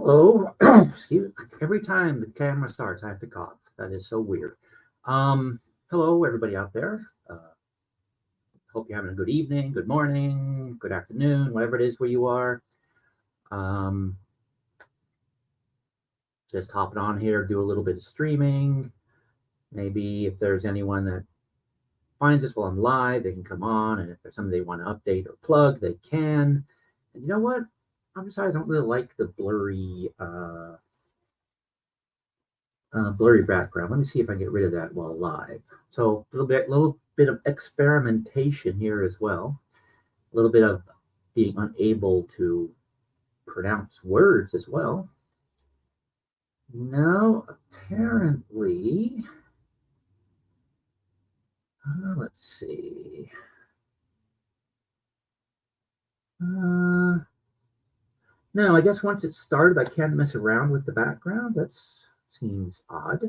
Hello. Excuse me. Every time the camera starts, I have to cough. That is so weird. Um, Hello, everybody out there. Hope you're having a good evening, good morning, good afternoon, whatever it is where you are. Um, just hopping on here, do a little bit of streaming. Maybe if there's anyone that finds us while I'm live, they can come on. And if there's something they want to update or plug, they can. And you know what? I'm sorry, I don't really like the blurry background. Let me see if I can get rid of that while live. So a little bit of experimentation here as well. A little bit of being unable to pronounce words as well. No, apparently, let's see. No, I guess once it's started, I can't mess around with the background. That seems odd.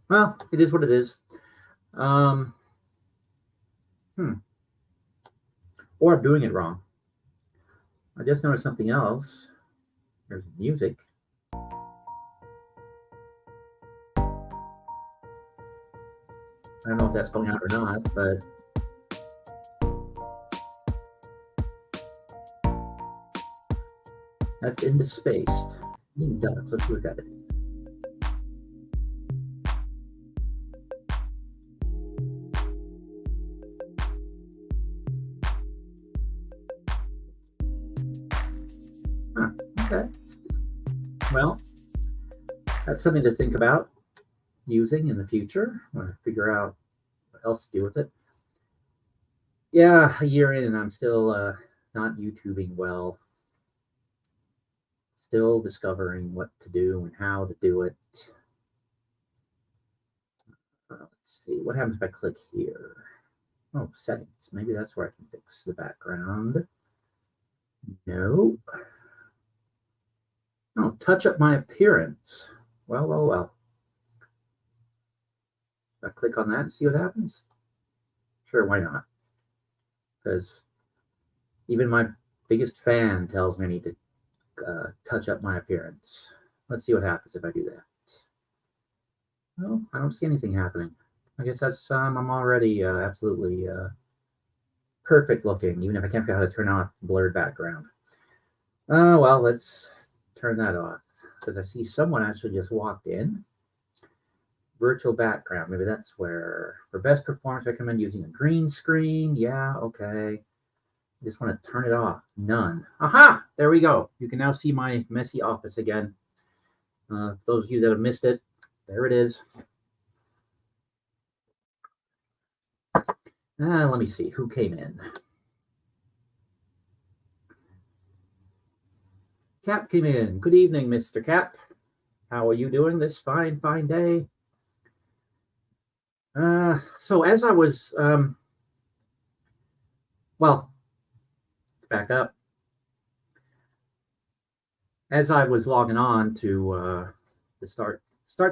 Well, it is what it is. Um, Or I'm doing it wrong. I just noticed something else. There's music. I don't know if that's going out or not, but that's into space. Let's look at it. Huh, okay. Well, that's something to think about using in the future or figure out what else to do with it. Yeah, a year in and I'm still not YouTubing well. Still discovering what to do and how to do it. Let's see, what happens if I click here? Oh, settings. Maybe that's where I can fix the background. No. Oh, touch up my appearance. Well. I click on that and see what happens. Sure, why not? Because even my biggest fan tells me I need to touch up my appearance. Let's see what happens if I do that. Well, I don't see anything happening. I guess that's I'm already absolutely perfect looking, even if I can't figure out how to turn off blurred background. Well, let's turn that off because I see someone actually just walked in. Virtual background, maybe that's where. For best performance, I recommend using a green screen. Yeah, okay. I just want to turn it off. None. Aha! There we go. You can now see my messy office again. Those of you that have missed it, there it is. Let me see who came in. Cap came in. Good evening, Mr. Cap. How are you doing this fine day? So as I was, well, back up. As I was logging on to start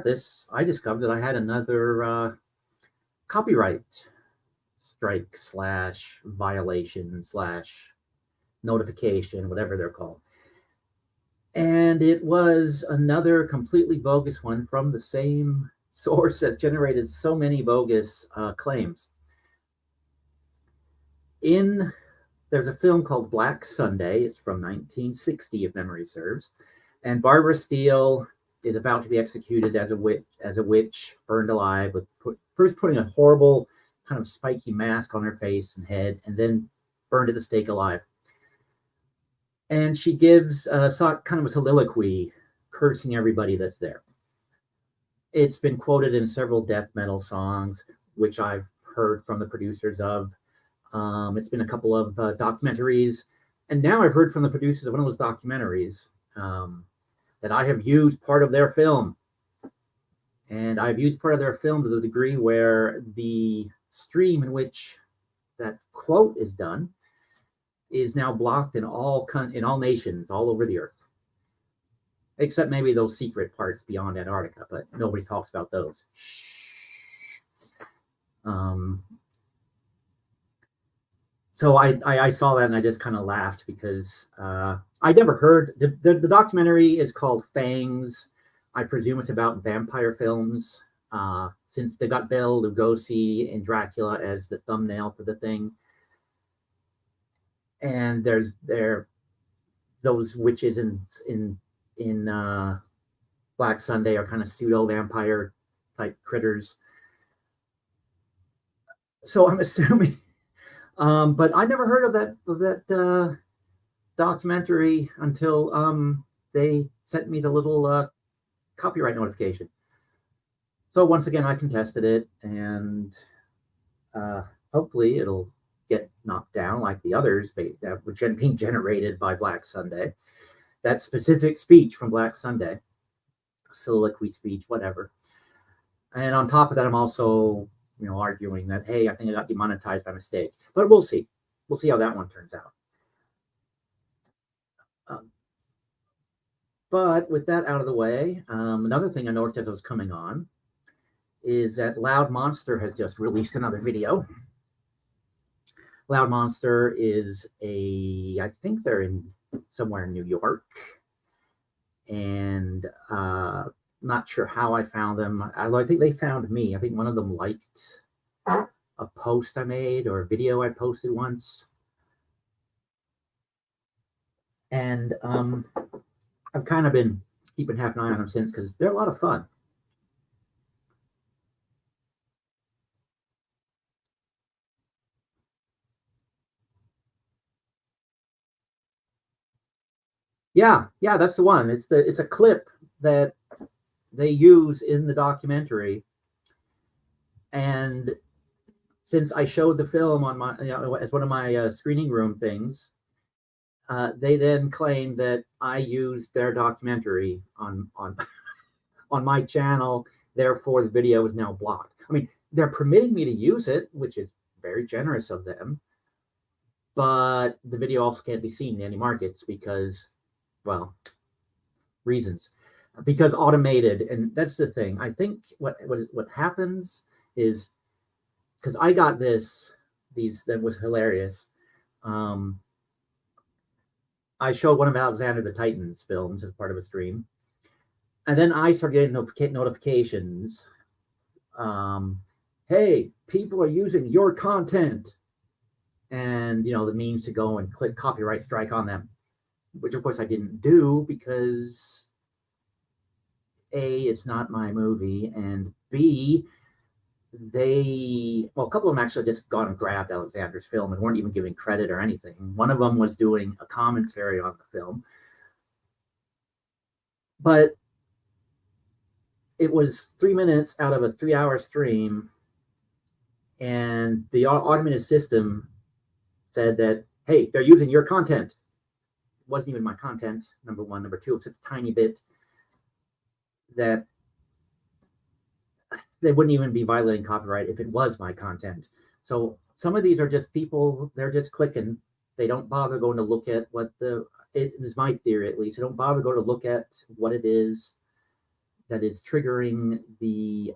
this, I discovered that I had another copyright strike / violation / notification, whatever they're called. And it was another completely bogus one from the same source that's generated so many bogus claims. There's a film called Black Sunday. It's from 1960, if memory serves. And Barbara Steele is about to be executed as a witch, burned alive, with first putting a horrible kind of spiky mask on her face and head, and then burned at the stake alive. And she gives kind of a soliloquy cursing everybody that's there. It's been quoted in several death metal songs, which I've heard from the producers of. It's been a couple of documentaries. And now I've heard from the producers of one of those documentaries that I have used part of their film. And I've used part of their film to the degree where the stream in which that quote is done is now blocked in all nations all over the earth, except maybe those secret parts beyond Antarctica, but nobody talks about those. So I saw that and I just kind of laughed because I never heard the documentary is called Fangs. I presume it's about vampire films. Since they got Bela Lugosi and Dracula as the thumbnail for the thing, and there those witches in Black Sunday are kind of pseudo vampire type critters. So I'm assuming, but I never heard of that documentary until they sent me the little copyright notification. So once again, I contested it, and uh, hopefully it'll get knocked down like the others that were being generated by Black Sunday. That specific speech from Black Sunday, soliloquy speech, whatever. And on top of that, I'm also, arguing that, hey, I think I got demonetized by mistake. But we'll see. We'll see how that one turns out. Um, but with that out of the way, another thing I noticed as I was coming on is that Loud Monster has just released another video. Loud Monster is I think they're in somewhere in New York, and not sure how I found them. I think they found me. I think one of them liked a post I made or a video I posted once. And I've kind of been keeping half an eye on them since because they're a lot of fun. Yeah, that's the one. It's a clip that they use in the documentary, and since I showed the film on my as one of my screening room things, they then claim that I used their documentary on on my channel. Therefore, the video is now blocked. I mean, they're permitting me to use it, which is very generous of them. But the video also can't be seen in any markets because, well, reasons. Because automated, and that's the thing. I think what happens is because I got these that was hilarious. I showed one of Alexander the Titan's films as part of a stream, and then I started getting notifications. Hey, people are using your content, and the means to go and click copyright strike on them, which of course I didn't do because A, it's not my movie, and B, a couple of them actually just gone and grabbed Alexander's film and weren't even giving credit or anything. One of them was doing a commentary on the film, but it was 3 minutes out of a 3-hour stream, and the automated system said that, hey, they're using your content. It wasn't even my content, number one. Number two, it's a tiny bit that they wouldn't even be violating copyright if it was my content. So some of these are just people, they're just clicking. They don't bother going to look at it is my theory at least. They don't bother going to look at what it is that is triggering the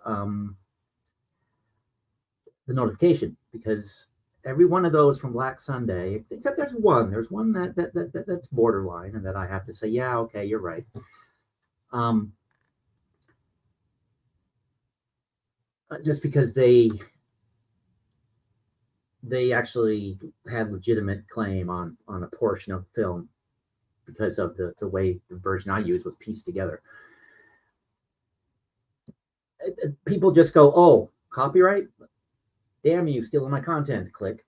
notification, because every one of those from Black Sunday, except there's one that's borderline, and that I have to say, yeah, okay, you're right. Just because they actually had legitimate claim on a portion of the film because of the way the version I used was pieced together. People just go, oh, copyright? Damn you, stealing my content, click.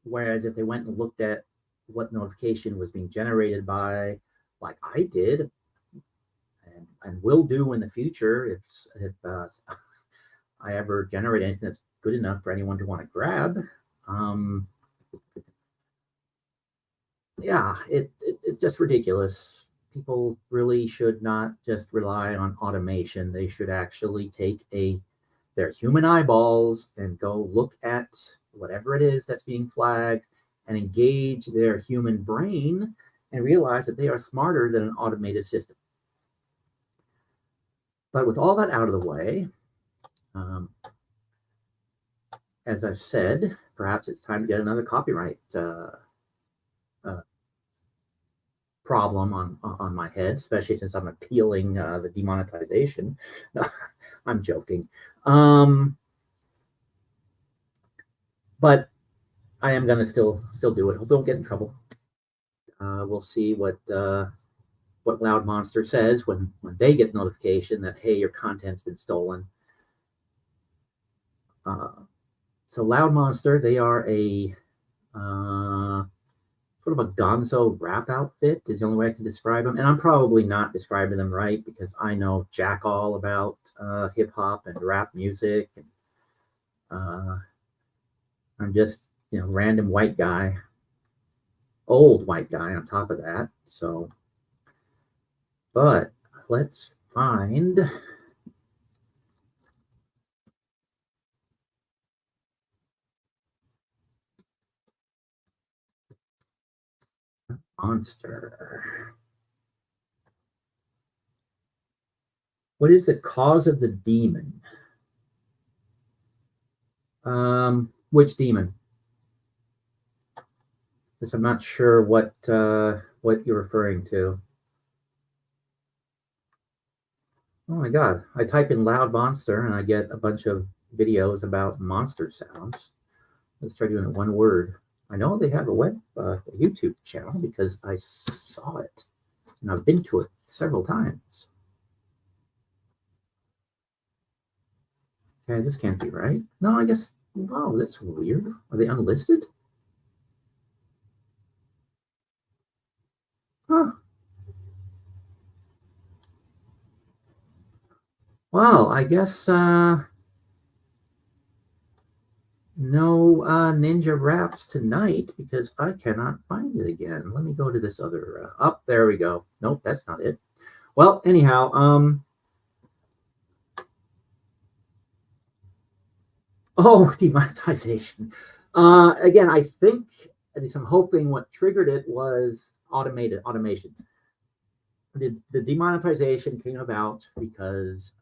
Whereas if they went and looked at what notification was being generated by, like I did, and will do in the future if I ever generate anything that's good enough for anyone to want to grab, yeah, it's just ridiculous. People really should not just rely on automation. They should actually take their human eyeballs and go look at whatever it is that's being flagged and engage their human brain and realize that they are smarter than an automated system. But with all that out of the way, as I've said, perhaps it's time to get another copyright problem on my head, especially since I'm appealing the demonetization. I'm joking. But I am gonna still do it. Don't get in trouble. We'll see what Loud Monster says when they get notification that, hey, your content's been stolen. So Loud Monster, they are a sort of a gonzo rap outfit is the only way I can describe them. And I'm probably not describing them right because I know jack all about hip hop and rap music. And I'm just, random white guy, old white guy on top of that. So, but let's find monster. What is the cause of the demon? Which demon? Because I'm not sure what you're referring to. Oh my God! I type in "loud monster" and I get a bunch of videos about monster sounds. Let's try doing it one word. I know they have a YouTube channel because I saw it and I've been to it several times. Okay, this can't be right. No, I guess. Wow, that's weird. Are they unlisted? Huh. Well, I guess no Ninja Raps tonight because I cannot find it again. Let me go to this other. There we go. Nope, that's not it. Well, anyhow, oh, demonetization. Again, I think, at least I'm hoping what triggered it was automation. The demonetization came about because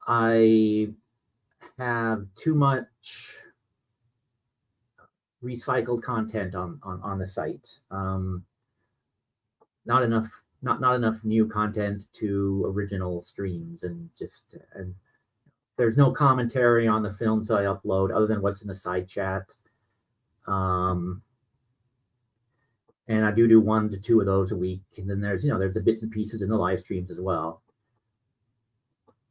I have too much recycled content on the site. Not enough new content to original streams, and there's no commentary on the films I upload other than what's in the side chat. And I do 1 to 2 of those a week, and then there's the bits and pieces in the live streams as well.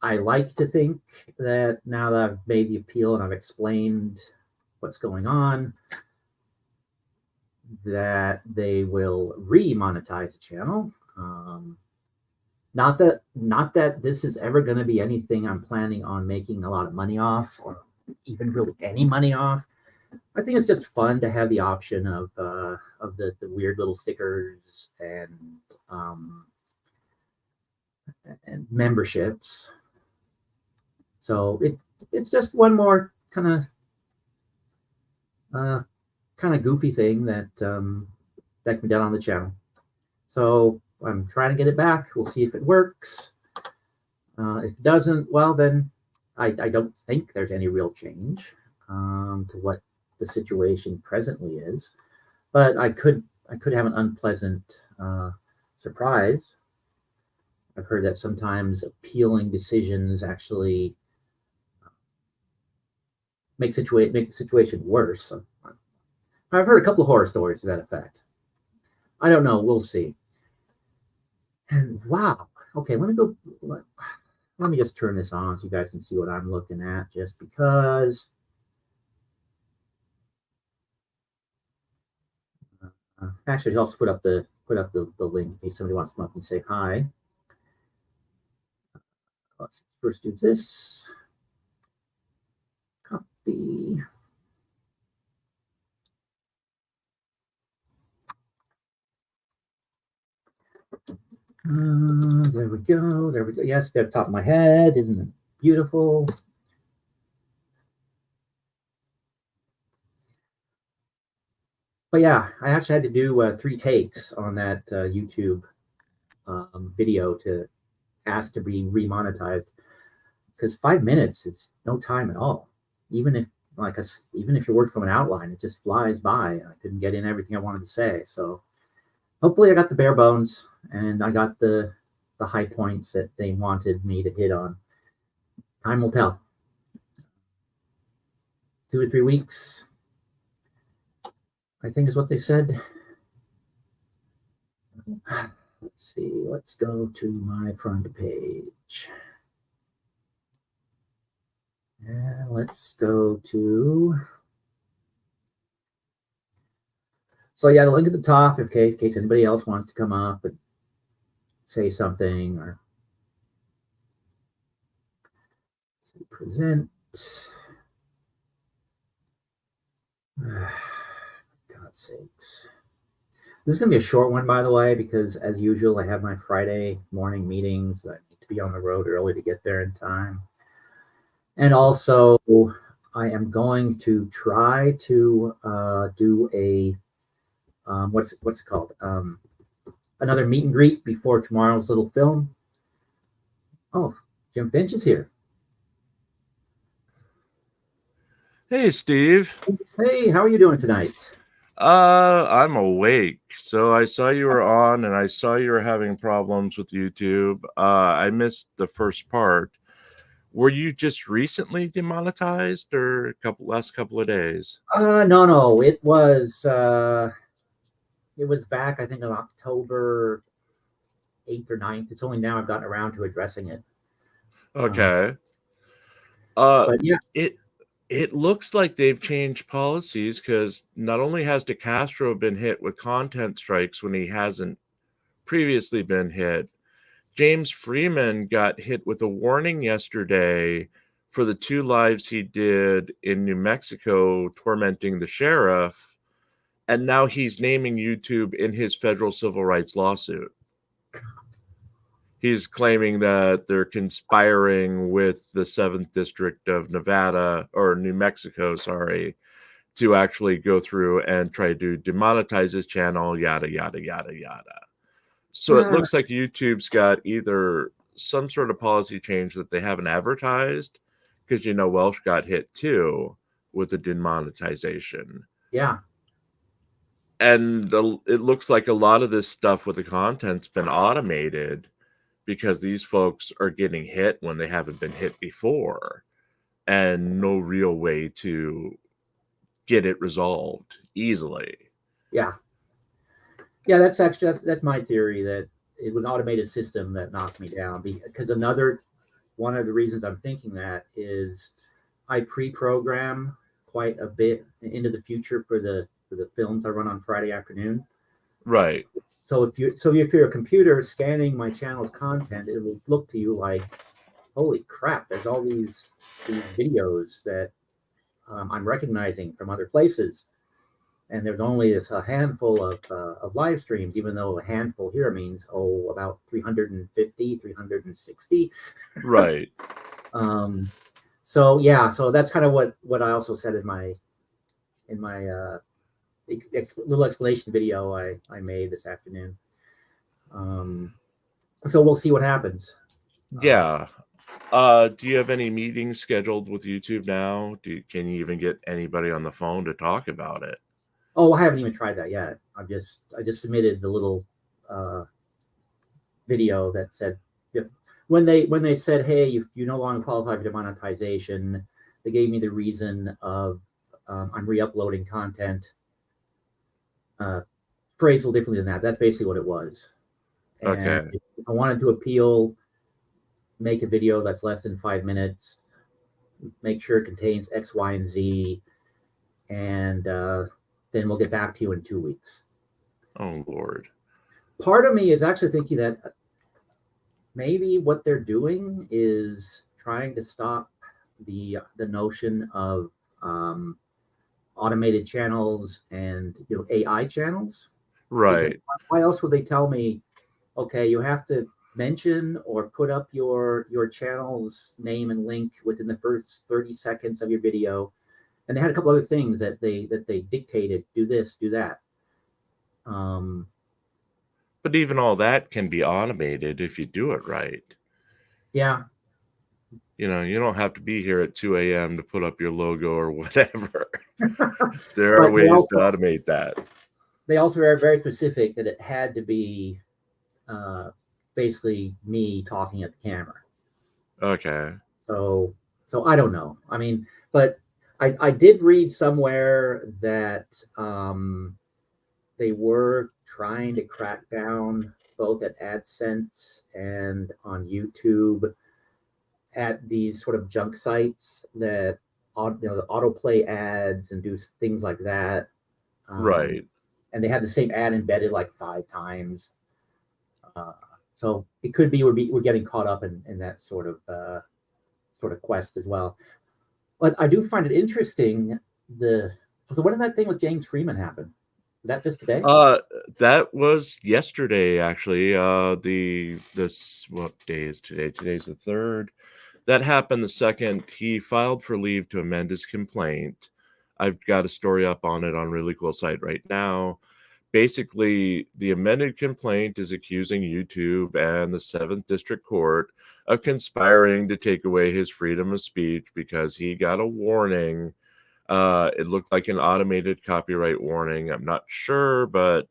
I like to think that now that I've made the appeal and I've explained what's going on, that they will re-monetize the channel. Not that this is ever going to be anything I'm planning on making a lot of money off, or even really any money off. I think it's just fun to have the option of the weird little stickers and memberships. So it's just one more kind of goofy thing that can be done on the channel. So I'm trying to get it back. We'll see if it works. If it doesn't, well, then I don't think there's any real change to what the situation presently is. But I could have an unpleasant surprise. I've heard that sometimes appealing decisions actually make the situation worse. So I've heard a couple of horror stories to that effect. I don't know. We'll see. And wow. Okay, let me just turn this on so you guys can see what I'm looking at, just because. Actually, I'll also put up the link in case somebody wants to come up and say hi. Let's first do this. Copy. There we go. There we go. Yes, they're top of my head. Isn't it beautiful? But yeah, I actually had to do 3 takes on that YouTube video to ask to be remonetized, because 5 minutes is no time at all. even if even if you work from an outline, it just flies by. I couldn't get in everything I wanted to say. So hopefully I got the bare bones and I got the high points that they wanted me to hit on. Time will tell. 2 or 3 weeks, I think is what they said. Let's see. Let's go to my front page. And let's go to. So yeah, the link at the top, in case anybody else wants to come up and say something or present. God's sakes. This is going to be a short one, by the way, because as usual, I have my Friday morning meetings. I need to be on the road early to get there in time. And also, I am going to try to do a what's it called? Another meet and greet before tomorrow's little film. Oh, Jim Finch is here. Hey, Steve. Hey, how are you doing tonight? I'm awake. So I saw you were on, and I saw you were having problems with YouTube. I missed the first part. Were you just recently demonetized, or last couple of days? No. It was back, I think, on October 8th or 9th. It's only now I've gotten around to addressing it. Okay. But yeah, it looks like they've changed policies, because not only has DeCastro been hit with content strikes when he hasn't previously been hit, James Freeman got hit with a warning yesterday for the 2 lives he did in New Mexico tormenting the sheriff, and now he's naming YouTube in his federal civil rights lawsuit. He's claiming that they're conspiring with the 7th District of Nevada, or New Mexico, sorry, to actually go through and try to demonetize his channel, yada, yada, yada, yada. So it looks like YouTube's got either some sort of policy change that they haven't advertised, because Welsh got hit too with the demonetization. Yeah. And it looks like a lot of this stuff with the content's been automated, because these folks are getting hit when they haven't been hit before, and no real way to get it resolved easily. Yeah. Yeah, that's actually that's my theory, that it was an automated system that knocked me down. Because one of the reasons I'm thinking that is I pre-program quite a bit into the future for the films I run on Friday afternoon. Right. So if you're a computer scanning my channel's content, it will look to you like, holy crap, there's all these videos that I'm recognizing from other places. And there's only a handful of live streams, even though a handful here means about 350, 360. Right. So that's kind of what I also said in my little explanation video I made this afternoon. So we'll see what happens. Yeah. Do you have any meetings scheduled with YouTube now? Can you even get anybody on the phone to talk about it? Oh, I haven't even tried that yet. I just submitted the little video that said, when they said, hey, you no longer qualify for demonetization, they gave me the reason of I'm re-uploading content. Phrased a little differently than that. That's basically what it was. And okay. If I wanted to appeal, make a video that's less than 5 minutes, make sure it contains X, Y, and Z, and then we'll get back to you in 2 weeks. Oh, Lord. Part of me is actually thinking that maybe what they're doing is trying to stop the notion of automated channels and AI channels. Right. Because why else would they tell me, okay, you have to mention or put up your channel's name and link within the first 30 seconds of your video? And they had a couple other things that they dictated, do this, do that. But even all that can be automated if you do it right. Yeah. You don't have to be here at 2 a.m. to put up your logo or whatever. There are But ways to automate that. they also are very specific that it had to be basically me talking at the camera. Okay. So I don't know. I mean, but I did read somewhere that they were trying to crack down both at AdSense and on YouTube at these sort of junk sites that the autoplay ads and do things like that. Right. And they had the same ad embedded like 5 times. So it could be we're getting caught up in that sort of quest as well. But I do find it interesting. So when did that thing with James Freeman happen? Was that just today? That was yesterday, actually. What day is today? Today's the 3rd. That happened the second he filed for leave to amend his complaint. I've got a story up on it on Really Cool Site right now. Basically, the amended complaint is accusing YouTube and the 7th District Court of conspiring to take away his freedom of speech because he got a warning. It looked like an automated copyright warning. I'm not sure, but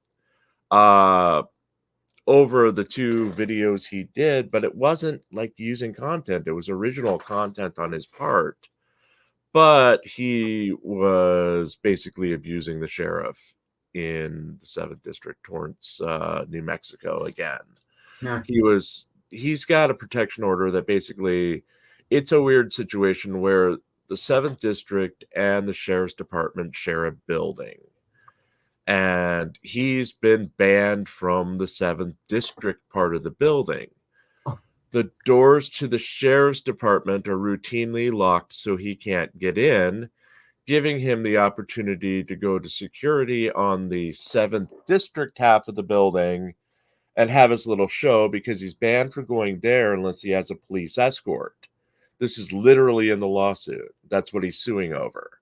over the 2 videos he did, but it wasn't like using content. It was original content on his part. But he was basically abusing the sheriff in the 7th District, Torrance, New Mexico again. Yeah. He's got a protection order that basically, it's a weird situation where the 7th District and the Sheriff's Department share a building. And he's been banned from the 7th District part of the building. The doors to the Sheriff's Department are routinely locked so he can't get in, giving him the opportunity to go to security on the 7th District half of the building and have his little show because he's banned from going there unless he has a police escort. This is literally in the lawsuit. That's what he's suing over.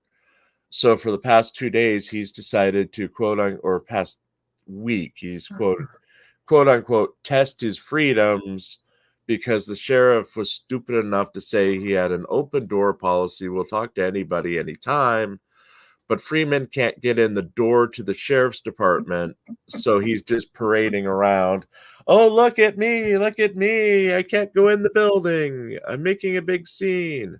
So for the past 2 days, he's decided to past week, he's quote unquote test his freedoms because the sheriff was stupid enough to say he had an open door policy. We'll talk to anybody anytime. But Freeman can't get in the door to the sheriff's department. So he's just parading around. Oh, look at me. Look at me. I can't go in the building. I'm making a big scene.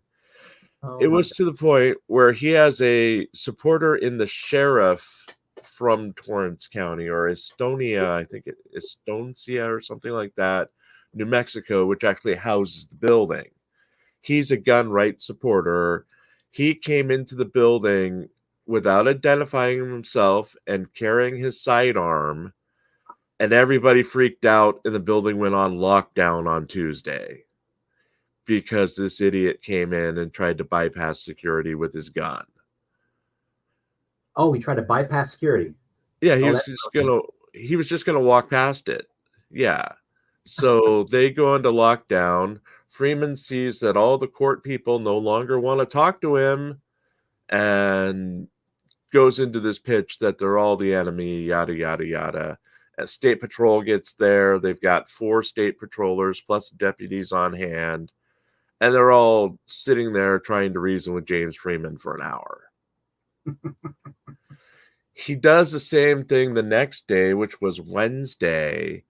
It was to the point where he has a supporter in the sheriff from Torrance County or Estonia, I think Estonia or something like that, New Mexico, which actually houses the building. He's a gun rights supporter. He came into the building without identifying himself and carrying his sidearm, and everybody freaked out, and the building went on lockdown on Tuesday because this idiot came in and tried to bypass security with his gun. Oh, he tried to bypass security. Yeah, he was just gonna walk past it. Yeah. So they go into lockdown. Freeman sees that all the court people no longer want to talk to him and goes into this pitch that they're all the enemy, yada, yada, yada. As State Patrol gets there, they've got 4 state patrollers plus deputies on hand, and they're all sitting there trying to reason with James Freeman for an hour. He does the same thing the next day, which was Wednesday,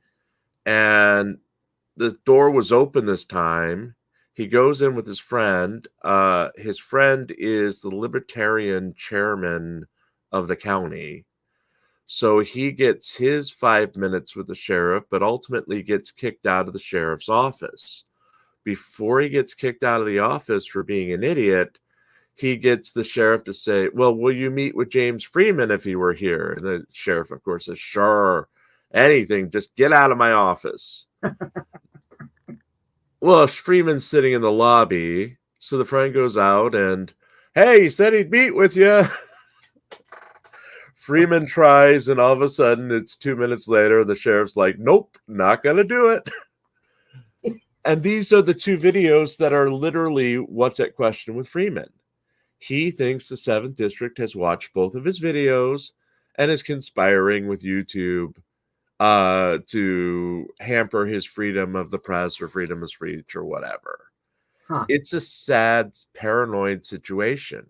and the door was open this time. He goes in with his friend. His friend is the Libertarian chairman of the county. So he gets his 5 minutes with the sheriff, but ultimately gets kicked out of the sheriff's office. Before he gets kicked out of the office for being an idiot, he gets the sheriff to say, well, will you meet with James Freeman if he were here? And the sheriff, of course, says, sure, anything, just get out of my office. Well, Freeman's sitting in the lobby, so the friend goes out and, hey, he said he'd meet with you. Freeman tries, and all of a sudden, it's 2 minutes later, the sheriff's like, nope, not going to do it. And these are the 2 videos that are literally what's at question with Freeman. He thinks the 7th District has watched both of his videos and is conspiring with YouTube to hamper his freedom of the press or freedom of speech or whatever. Huh. It's a sad, paranoid situation,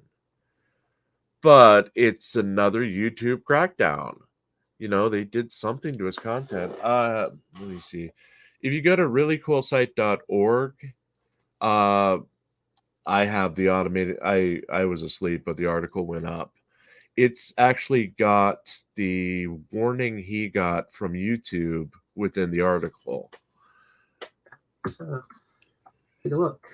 but it's another YouTube crackdown. You know, they did something to his content. Let me see. If you go to reallycoolsite.org, uh, I have the automated. I was asleep, but the article went up. It's actually got the warning he got from YouTube within the article. So, take a look.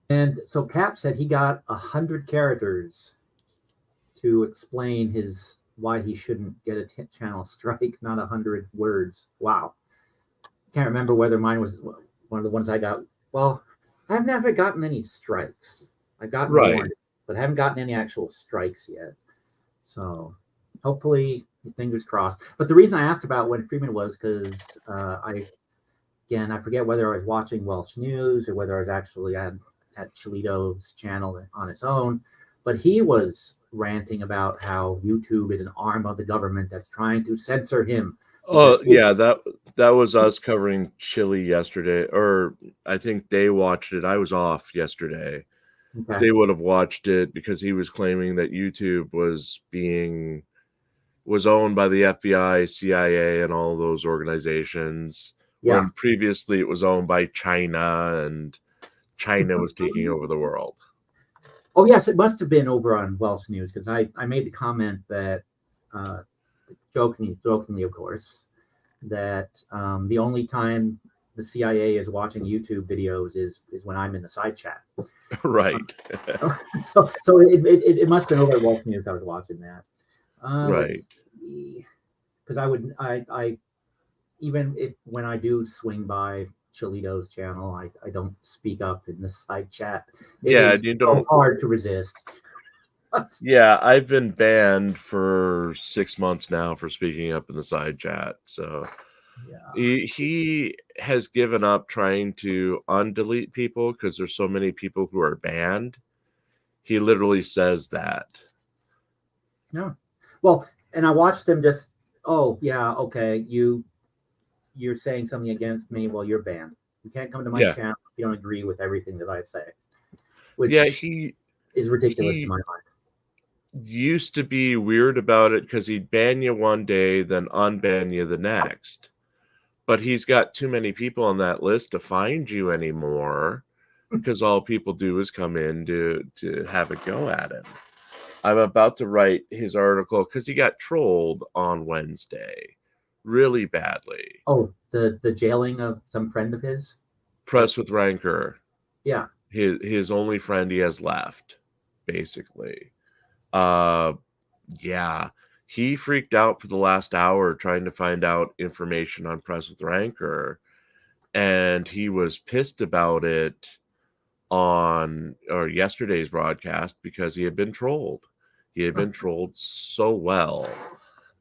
And so Cap said he got 100 characters to explain why he shouldn't get a channel strike, not 100 words. Wow. Can't remember whether mine was one of the ones I got. Well, I've never gotten any strikes. I've gotten warned, but I haven't gotten any actual strikes yet. So hopefully, fingers crossed. But the reason I asked about when Freeman was because I forget whether I was watching Welsh News or whether I was actually at Cholito's channel on its own, but he was ranting about how YouTube is an arm of the government that's trying to censor him. Oh yeah, that was us covering Chile yesterday, or I think they watched it. I was off yesterday. Okay. They would have watched it because he was claiming that YouTube was owned by the FBI, CIA, and all those organizations. Yeah. When previously it was owned by China, and China was taking over the world. Oh yes, it must have been over on Welsh News because I made the comment that jokingly, of course, that the only time the CIA is watching YouTube videos is when I'm in the side chat. Right. So it must have been over at Welsh News. I was watching that. Right. Because I even if when I do swing by Cholito's channel, I don't speak up in the side chat. You don't. So hard to resist. Yeah, I've been banned for 6 months now for speaking up in the side chat. So yeah. He has given up trying to undelete people because there's so many people who are banned. He literally says that. Yeah. Well, and I watched them just, oh yeah, okay, you're saying something against me, well, you're banned. You can't come to my channel if you don't agree with everything that I say. Which he is ridiculous to my mind. Used to be weird about it because he'd ban you one day, then unban you the next. But he's got too many people on that list to find you anymore because all people do is come in to have a go at him. I'm about to write his article because he got trolled on Wednesday really badly. Oh, the jailing of some friend of his? Press with Rancor. Yeah. His only friend he has left, basically. Yeah. He freaked out for the last hour trying to find out information on Press with Rancor, and he was pissed about it on yesterday's broadcast because he had been trolled. He had been trolled so well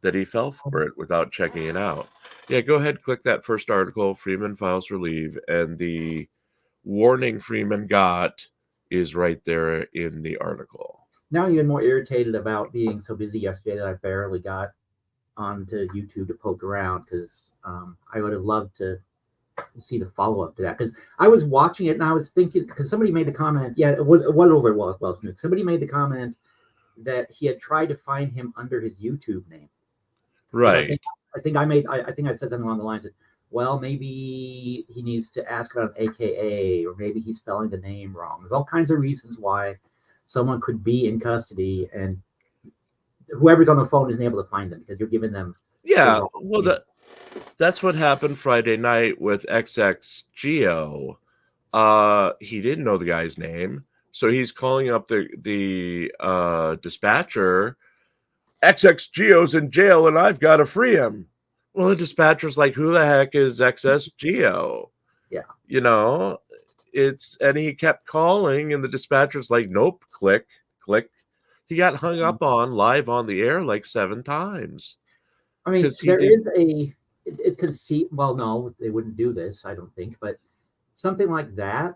that he fell for it without checking it out. Yeah, go ahead, click that first article, Freeman files for leave, and the warning Freeman got is right there in the article. Now I'm even more irritated about being so busy yesterday that I barely got onto YouTube to poke around because I would have loved to see the follow-up to that because I was watching it and I was thinking because somebody made the comment, it was over at Welsh News. Somebody made the comment that he had tried to find him under his YouTube name. Right. I think I said something along the lines of, well, maybe he needs to ask about an AKA, or maybe he's spelling the name wrong. There's all kinds of reasons why someone could be in custody and whoever's on the phone isn't able to find them because you're giving them. Yeah, well, that's what happened Friday night with XXGeo. He didn't know the guy's name, so he's calling up the dispatcher. XXGeo's in jail, and I've got to free him. Well, the dispatcher's like, "Who the heck is XXGeo?" Yeah, and he kept calling, and the dispatcher's like, "Nope, click, click." He got hung up on live on the air like 7 times. I mean, it's conceivable. Well, no, they wouldn't do this, I don't think, but something like that,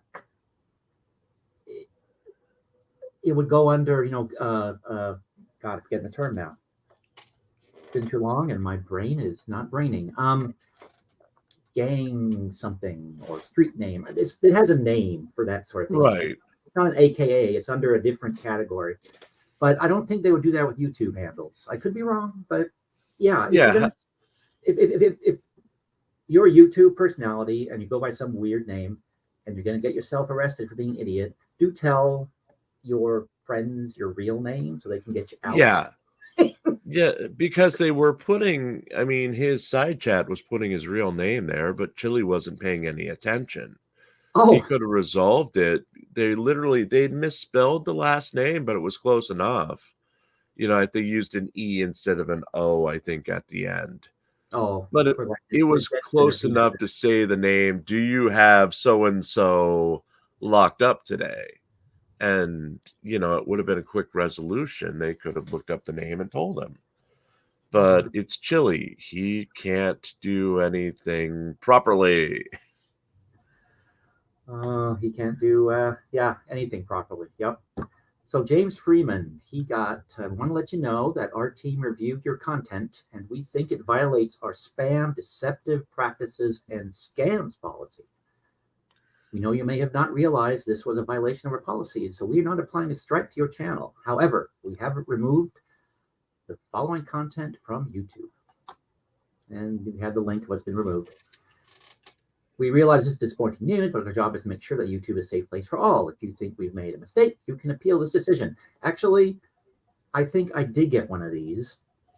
it would go under, God, I'm forgetting the term now. It's been too long, and my brain is not braining. gang something or street name. It has a name for that sort of thing. Right. It's not an AKA. It's under a different category. But I don't think they would do that with YouTube handles. I could be wrong, but yeah, Yeah. if you're a YouTube personality and you go by some weird name and you're going to get yourself arrested for being an idiot, do tell your friends your real name so they can get you out. Yeah. Yeah, because they were putting, I mean, his side chat was putting his real name there, but Chili wasn't paying any attention. He Oh, could have resolved it. They misspelled the last name, but it was close enough. You know, they used an E instead of an O, I think, at the end. But for like it was the close interview. enough to say the name. Do you have so and so locked up today? And you know, it would have been a quick resolution. They could have looked up the name and told him. But it's Chili. He can't do anything properly. He can't do anything properly. Yep. So James Freeman, he got. I want to let you know that our team reviewed your content, and we think it violates our spam, deceptive practices, and scams policy. We know you may have not realized this was a violation of our policy, so we are not applying a strike to your channel. However, we have removed the following content from YouTube, and we have the link of what's been removed. We realize this is disappointing news, but our job is to make sure that YouTube is a safe place for all. If you think we've made a mistake, you can appeal this decision. Actually, I think I did get one of these.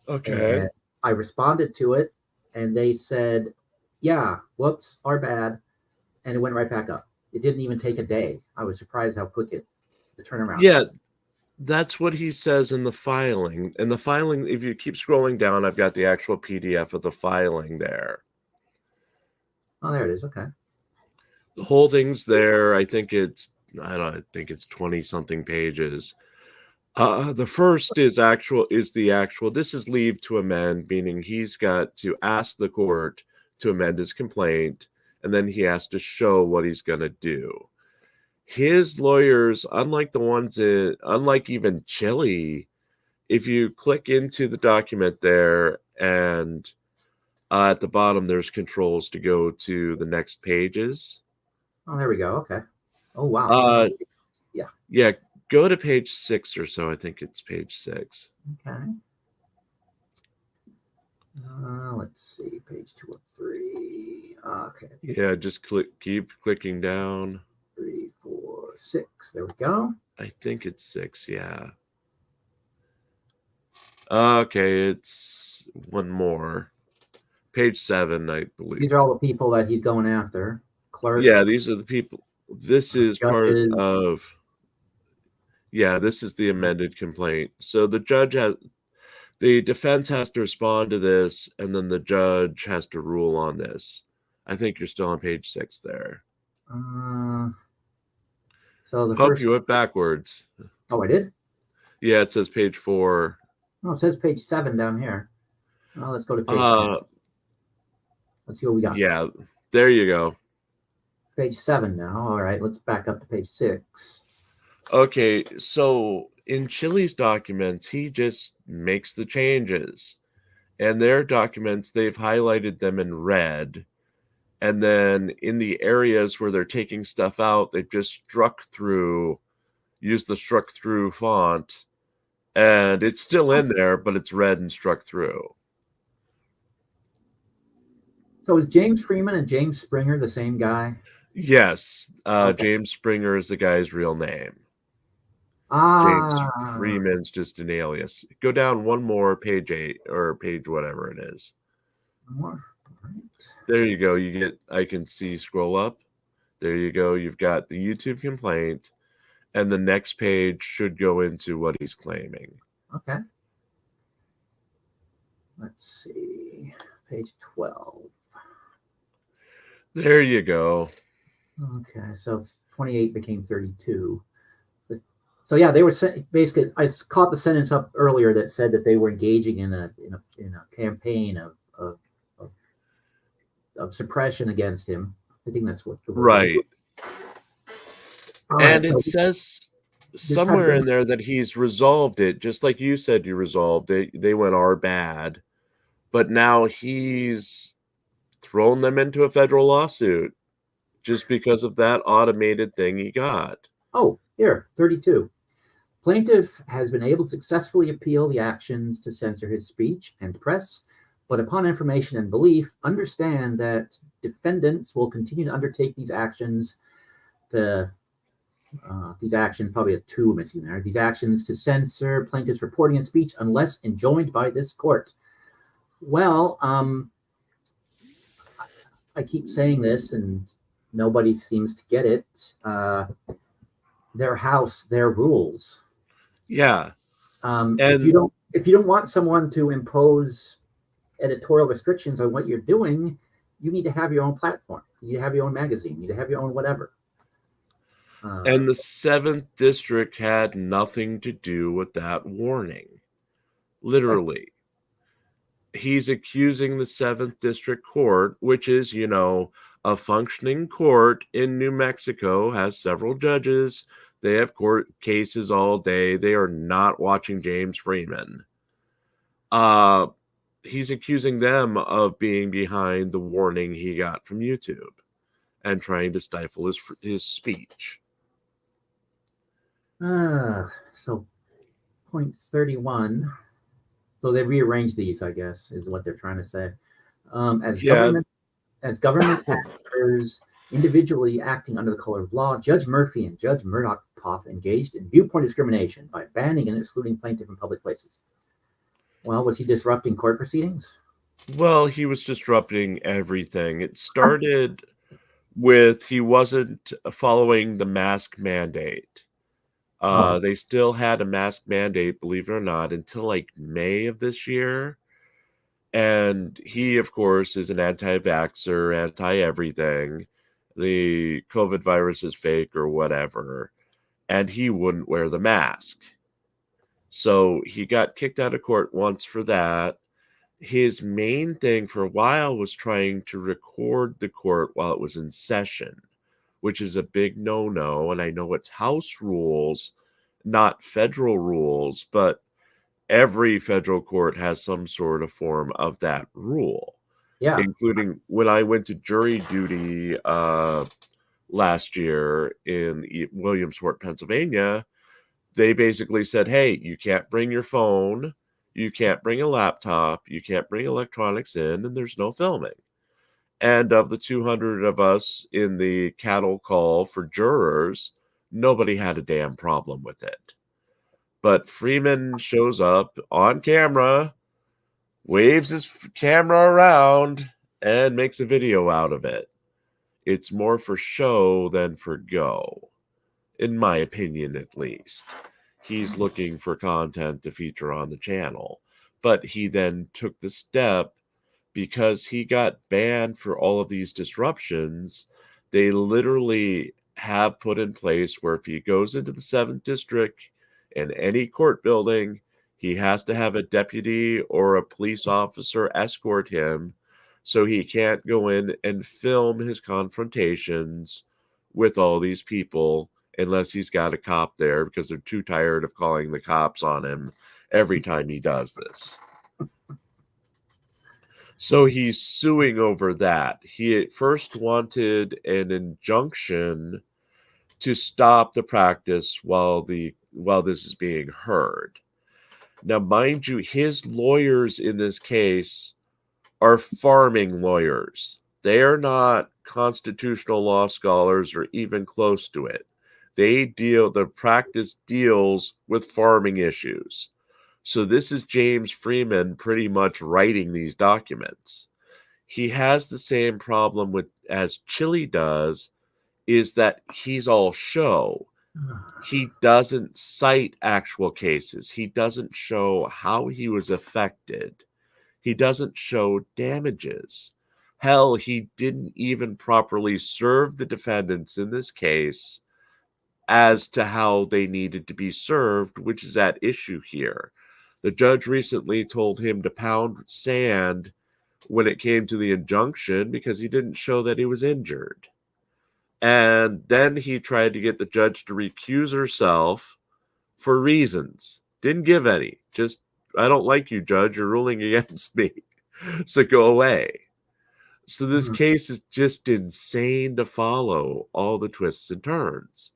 Okay. And I responded to it, and they said, yeah, whoops, our bad. And it went right back up. It didn't even take a day. I was surprised how quick the turnaround. Yeah, that's what he says in the filing. And the filing, if you keep scrolling down, I've got the actual PDF of the filing there. Oh, there it is. Okay. The whole thing's there. I think it's 20 something pages. The first is the actual. This is leave to amend, meaning he's got to ask the court to amend his complaint, and then he has to show what he's going to do. His lawyers, unlike even Chili, if you click into the document there and at the bottom, there's controls to go to the next pages. Oh, there we go. Okay. Oh, wow. Yeah. Go to page 6 or so. I think it's page 6. Okay. Let's see. Page 2 of 3. Okay. Yeah, just keep clicking down. 3, 4, 6. There we go. I think it's 6. Yeah. Okay, it's one more. Page 7, I believe. These are all the people that he's going after. Clerk. Yeah, these are the people. This is part of. Yeah, this is the amended complaint. So the defense has to respond to this, and then the judge has to rule on this. I think you're still on page 6 there. So the Hope you went backwards. Oh, I did? Yeah, it says page 4. Oh, it says page 7 down here. Oh, let's go to page 10. Let's see what we got. Yeah, there you go. Page 7 now. All right, let's back up to page 6. Okay, so in Chili's documents, he just makes the changes. And their documents, they've highlighted them in red. And then in the areas where they're taking stuff out, they've just used the struck through font. And it's still in there, but it's red and struck through. So is James Freeman and James Springer the same guy? Yes. Okay. James Springer is the guy's real name. James Freeman's just an alias. Go down one more, page 8 or page whatever it is. More. Right. There you go. I can see, scroll up. There you go. You've got the YouTube complaint, and the next page should go into what he's claiming. Okay. Let's see. Page 12. There you go. Okay, so 28 became 32. So yeah, they were basically. I caught the sentence up earlier that said that they were engaging in a campaign of suppression against him. I think that's what the word right. And so it says somewhere in there that he's resolved it, just like you said you resolved it. They went our bad, but now he's thrown them into a federal lawsuit just because of that automated thing he got. Oh, here, 32. Plaintiff has been able to successfully appeal the actions to censor his speech and press, but upon information and belief, understand that defendants will continue to undertake these actions probably a two missing there, these actions to censor plaintiff's reporting and speech unless enjoined by this court. Well, I keep saying this and nobody seems to get it. Their house, their rules. Yeah. If you don't want someone to impose editorial restrictions on what you're doing, you need to have your own platform. You need to have your own magazine. You need to have your own whatever. And the 7th District had nothing to do with that warning. Literally. He's accusing the 7th District Court, which is, a functioning court in New Mexico, has several judges. They have court cases all day. They are not watching James Freeman. He's accusing them of being behind the warning he got from YouTube and trying to stifle his speech. So point 31. So they rearranged these, I guess, is what they're trying to say. As government actors individually acting under the color of law, Judge Murphy and Judge Murdoch-Poff engaged in viewpoint discrimination by banning and excluding plaintiff in public places. Well, was he disrupting court proceedings? Well, he was disrupting everything. It started with he wasn't following the mask mandate. They still had a mask mandate, believe it or not, until like May of this year. And he, of course, is an anti-vaxxer, anti-everything. The COVID virus is fake or whatever. And he wouldn't wear the mask. So he got kicked out of court once for that. His main thing for a while was trying to record the court while it was in session, which is a big no-no. And I know it's House rules, not federal rules, but every federal court has some sort of form of that rule. Yeah. Including when I went to jury duty last year in Williamsport, Pennsylvania, they basically said, hey, you can't bring your phone, you can't bring a laptop, you can't bring electronics in, and there's no filming. And of the 200 of us in the cattle call for jurors, nobody had a damn problem with it. But Freeman shows up on camera, waves his camera around, and makes a video out of it. It's more for show than for go, in my opinion, at least. He's looking for content to feature on the channel. But he then took the step because he got banned for all of these disruptions. They literally have put in place where if he goes into the 7th District in any court building, he has to have a deputy or a police officer escort him so he can't go in and film his confrontations with all these people unless he's got a cop there because they're too tired of calling the cops on him every time he does this. So he's suing over that. He at first wanted an injunction to stop the practice while this is being heard. Now, mind you, his lawyers in this case are farming lawyers. They are not constitutional law scholars or even close to it. The practice deals with farming issues. So this is James Freeman pretty much writing these documents. He has the same problem as Chili does, is that he's all show. He doesn't cite actual cases. He doesn't show how he was affected. He doesn't show damages. Hell, he didn't even properly serve the defendants in this case as to how they needed to be served, which is at issue here. The judge recently told him to pound sand when it came to the injunction because he didn't show that he was injured. And then he tried to get the judge to recuse herself for reasons. Didn't give any. Just, I don't like you, judge. You're ruling against me. So go away. So this Mhm. case is just insane to follow all the twists and turns.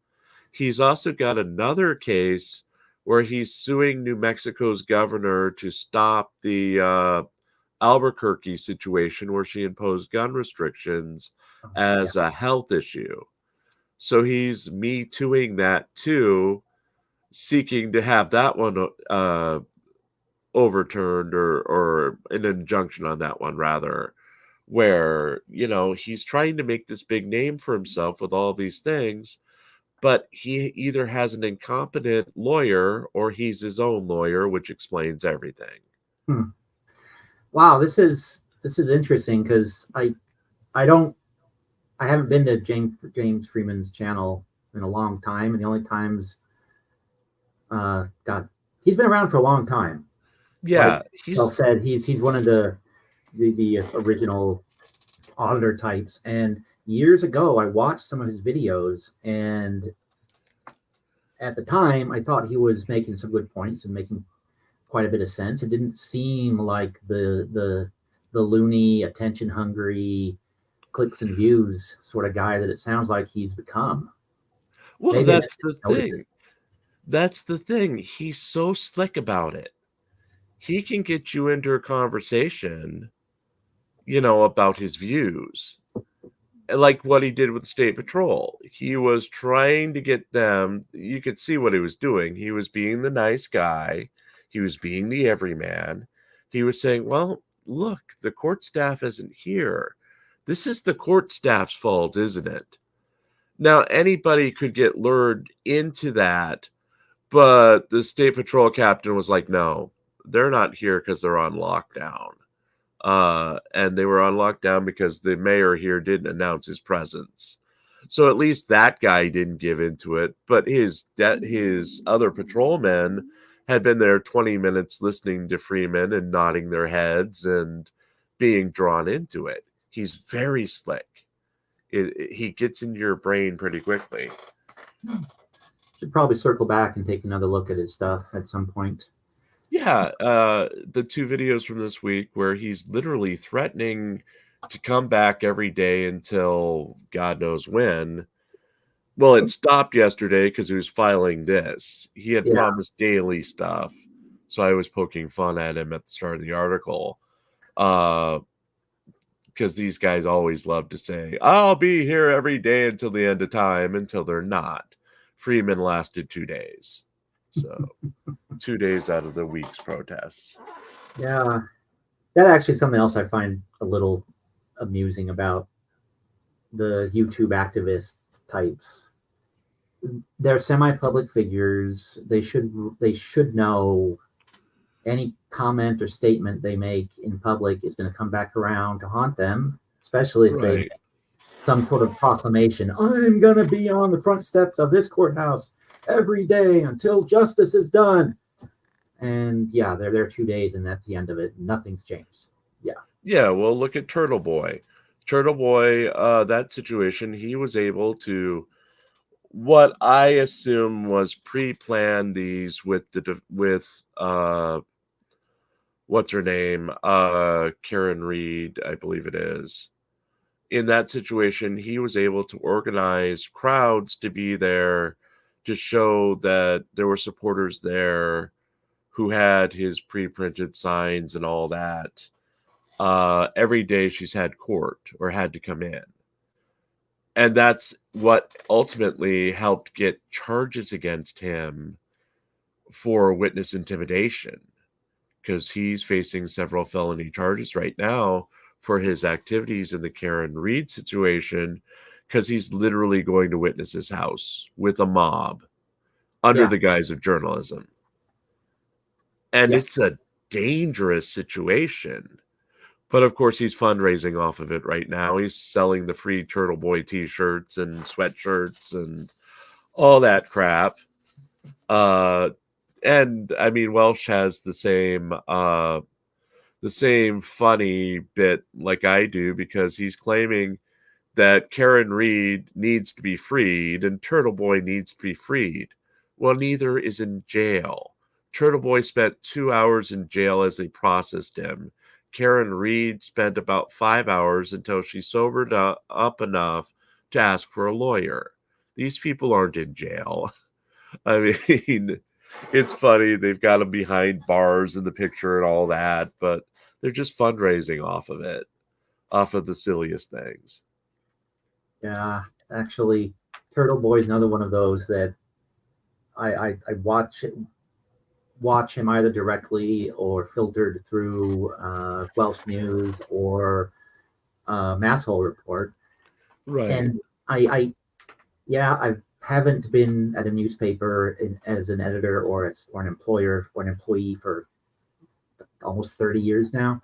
He's also got another case where he's suing New Mexico's governor to stop the Albuquerque situation where she imposed gun restrictions Yeah. as a health issue. So he's me tooing that too, seeking to have that one overturned or an injunction on that one rather, where he's trying to make this big name for himself with all these things, but he either has an incompetent lawyer or he's his own lawyer, which explains everything. Hmm. Wow, this is interesting because I haven't been to James Freeman's channel in a long time, and the only times God, he's been around for a long time. Like Yeah, Self he's said, he's one of the original auditor types. And years ago, I watched some of his videos, and at the time, I thought he was making some good points and making quite a bit of sense. It didn't seem like the loony, attention hungry, clicks and views sort of guy that it sounds like he's become. well, Maybe I just that's the didn't notice it. thing. That's the thing. He's so slick about it. He can get you into a conversation, about his views. Like what he did with State Patrol. He was trying to get them, you could see what he was doing. He was being the nice guy. He was being the everyman. He was saying, well, look, the court staff isn't here. This is the court staff's fault, isn't it? Now, anybody could get lured into that, but the State Patrol captain was like, no, they're not here because they're on lockdown. And they were on lockdown because the mayor here didn't announce his presence. So at least that guy didn't give into it. But his other patrolmen had been there 20 minutes listening to Freeman and nodding their heads and being drawn into it. He's very slick. He gets into your brain pretty quickly. Should probably circle back and take another look at his stuff at some point. Yeah, the 2 videos from this week where he's literally threatening to come back every day until God knows when. Well, it stopped yesterday because he was filing this. He had Yeah, promised daily stuff, so I was poking fun at him at the start of the article. Because these guys always love to say, "I'll be here every day until the end of time," until they're not. Freeman lasted 2 days. So 2 days out of the week's protests. yeah. That actually is something else I find a little amusing about the YouTube activist types. They're semi-public figures. They should know any comment or statement they make in public is going to come back around to haunt them, especially if they Right. make some sort of proclamation. I'm going to be on the front steps of this courthouse every day until justice is done. And yeah, they're there 2 days, and that's the end of it. Nothing's changed. Yeah. Yeah, well, look at Turtle Boy. Turtle Boy, that situation, he was able to what I assume was pre-planned these with what's her name? Karen Reed, I believe it is. In that situation, he was able to organize crowds to be there to show that there were supporters there who had his pre-printed signs and all that. Every day she's had court or had to come in. And that's what ultimately helped get charges against him for witness intimidation, because he's facing several felony charges right now for his activities in the Karen Reed situation, because he's literally going to witness his house with a mob under Yeah. the guise of journalism. And Yeah. it's a dangerous situation. But of course, he's fundraising off of it right now. He's selling the free Turtle Boy t-shirts and sweatshirts and all that crap. And I mean, Welsh has the same funny bit like I do, because he's claiming that Karen Reed needs to be freed and Turtle Boy needs to be freed. Well, neither is in jail. Turtle Boy spent 2 hours in jail as they processed him. Karen Reed spent about 5 hours until she sobered up enough to ask for a lawyer. These people aren't in jail. I mean, it's funny. They've got them behind bars in the picture and all that, but they're just fundraising off of it, off of the silliest things. Yeah, actually, Turtle Boy is another one of those that I watch him either directly or filtered through Welsh News or Masshole Report. Right. And I haven't been at a newspaper as an editor or an employer or an employee for almost 30 years now.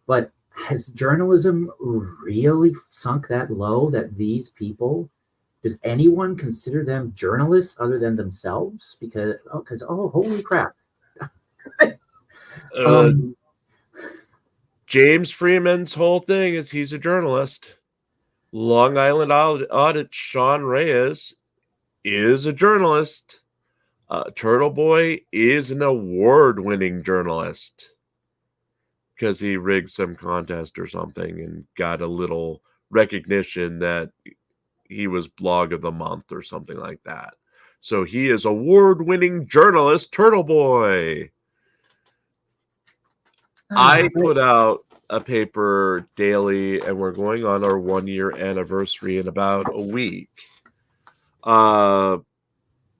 But has journalism really sunk that low that these people, does anyone consider them journalists other than themselves? Because holy crap. James Freeman's whole thing is he's a journalist. Long Island Audit Sean Reyes is a journalist. Turtle Boy is an award-winning journalist because he rigged some contest or something and got a little recognition that he was Blog of the Month or something like that. So he is award-winning journalist, Turtle Boy. I put out a paper daily, and we're going on our 1-year anniversary in about a week. I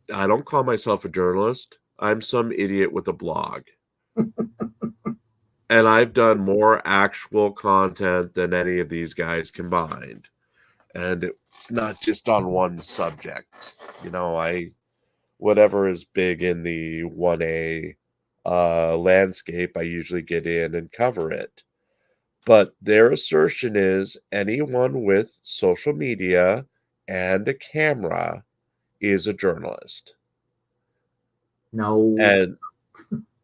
don't call myself a journalist. I'm some idiot with a blog. And I've done more actual content than any of these guys combined. And it's not just on one subject. You know, whatever is big in the 1A landscape, I usually get in and cover it. But their assertion is anyone with social media and a camera is a journalist. No. And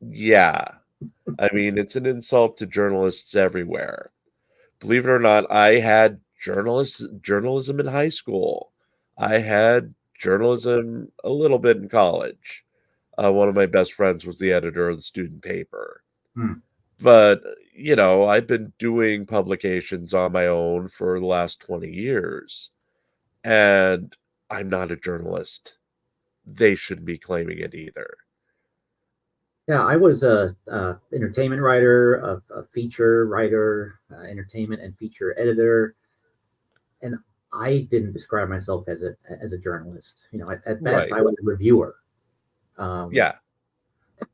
yeah, I mean, it's an insult to journalists everywhere. Believe it or not, I had journalism in high school. I had journalism a little bit in college. One of my best friends was the editor of the student paper. But, you know, I've been doing publications on my own for the last 20 years. And I'm not a journalist. They shouldn't be claiming it either. Yeah, I was a entertainment writer, a feature writer, entertainment and feature editor, and I didn't describe myself as a journalist. You know, at best, I was a reviewer. Yeah,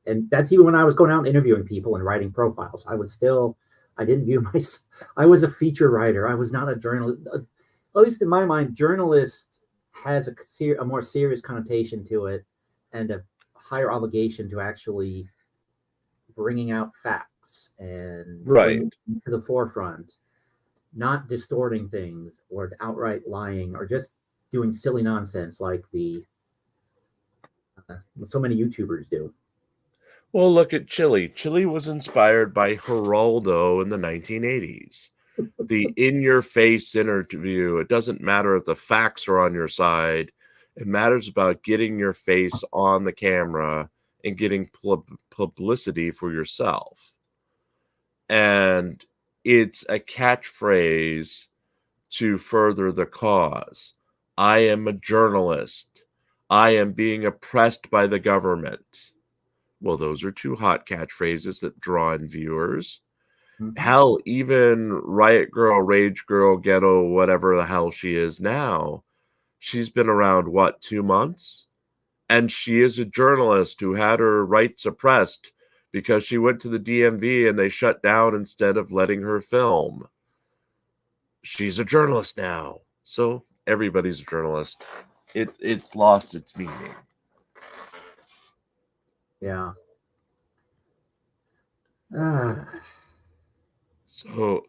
and that's even when I was going out and interviewing people and writing profiles. I didn't view myself. I was a feature writer. I was not a journalist. At least in my mind, journalist has a more serious connotation to it, and a higher obligation to actually bringing out facts and bringing them to the forefront, not distorting things or outright lying or just doing silly nonsense like so many YouTubers do. Well, look at Chili. Chili was inspired by Geraldo in the 1980s. The in-your-face interview. It doesn't matter if the facts are on your side. It matters about getting your face on the camera and getting publicity for yourself. And it's a catchphrase to further the cause. I am a journalist. I am being oppressed by the government. Well, those are two hot catchphrases that draw in viewers. Hell, even Riot Girl, Rage Girl, Ghetto, whatever the hell she is now, she's been around, 2 months? And she is a journalist who had her rights oppressed because she went to the DMV and they shut down instead of letting her film. She's a journalist now. So everybody's a journalist. It's lost its meaning. Yeah. So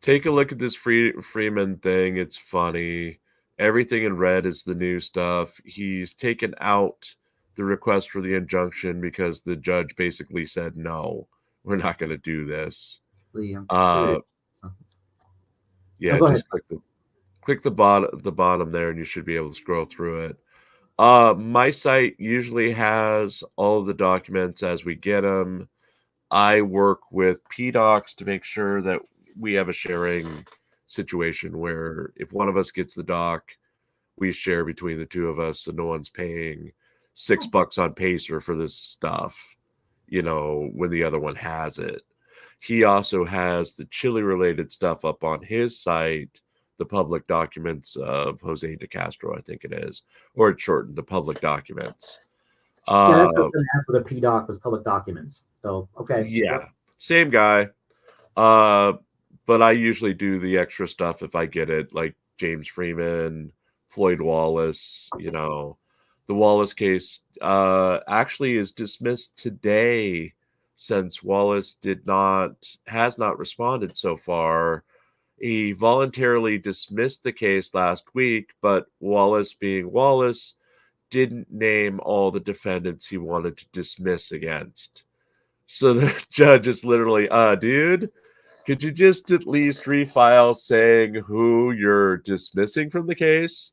take a look at this Freeman thing. It's funny. Everything in red is the new stuff. He's taken out the request for the injunction because the judge basically said, no, we're not going to do this. Yeah, just click the bottom there and you should be able to scroll through it. My site usually has all of the documents as we get them. I work with PDocs to make sure that we have a sharing situation where if one of us gets the doc, we share between the two of us, so no one's paying $6 on Pacer for this stuff, when the other one has it. He also has the Chile related stuff up on his site, the public documents of Jose de Castro, I think it is, or it's shortened, the public documents. Yeah, that's what the app with a PDoc was public documents. So okay. Yeah, same guy. But I usually do the extra stuff if I get it, like James Freeman, Floyd Wallace. The Wallace case actually is dismissed today, since Wallace has not responded so far. He voluntarily dismissed the case last week, but Wallace, being Wallace, didn't name all the defendants he wanted to dismiss against. So the judge is literally, dude, could you just at least refile saying who you're dismissing from the case?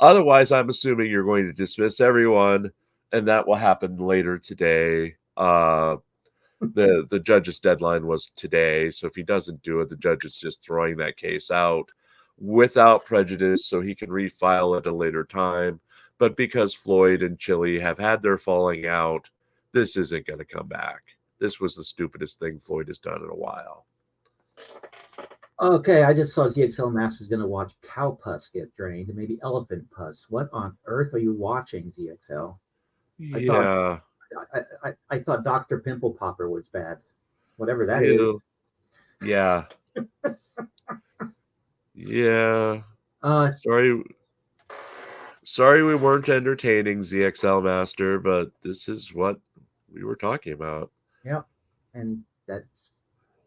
Otherwise, I'm assuming you're going to dismiss everyone, and that will happen later today. The judge's deadline was today, so if he doesn't do it, the judge is just throwing that case out without prejudice so he can refile at a later time. But because Floyd and Chile have had their falling out, this isn't going to come back. This was the stupidest thing Floyd has done in a while. Okay, I just saw ZXL Master's going to watch cow pus get drained and maybe elephant pus. What on earth are you watching, ZXL? I thought Dr. Pimple Popper was bad. Whatever that is. Yeah. Yeah. Sorry we weren't entertaining, ZXL Master, but this is what we were talking about. Yeah, and that's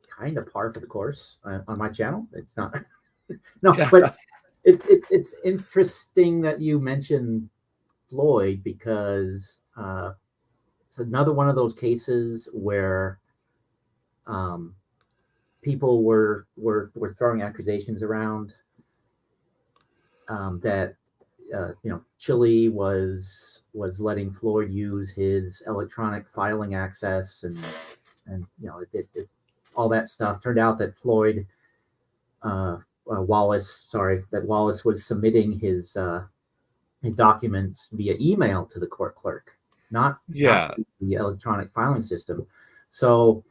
kind of par for the course on my channel. It's not. No, but it's interesting that you mentioned Floyd, because it's another one of those cases where people were throwing accusations around that Chile was letting Floyd use his electronic filing access, and all that stuff. Turned out that Wallace was submitting his documents via email to the court clerk, not the electronic filing system. So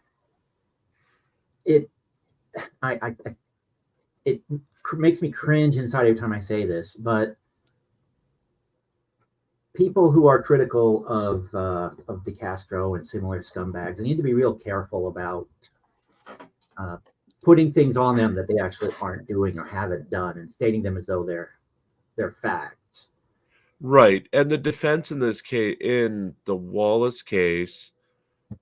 it makes me cringe inside every time I say this, but people who are critical of De Castro and similar scumbags need to be real careful about putting things on them that they actually aren't doing or haven't done, and stating them as though they're facts. Right. And the defense in this case, in the Wallace case,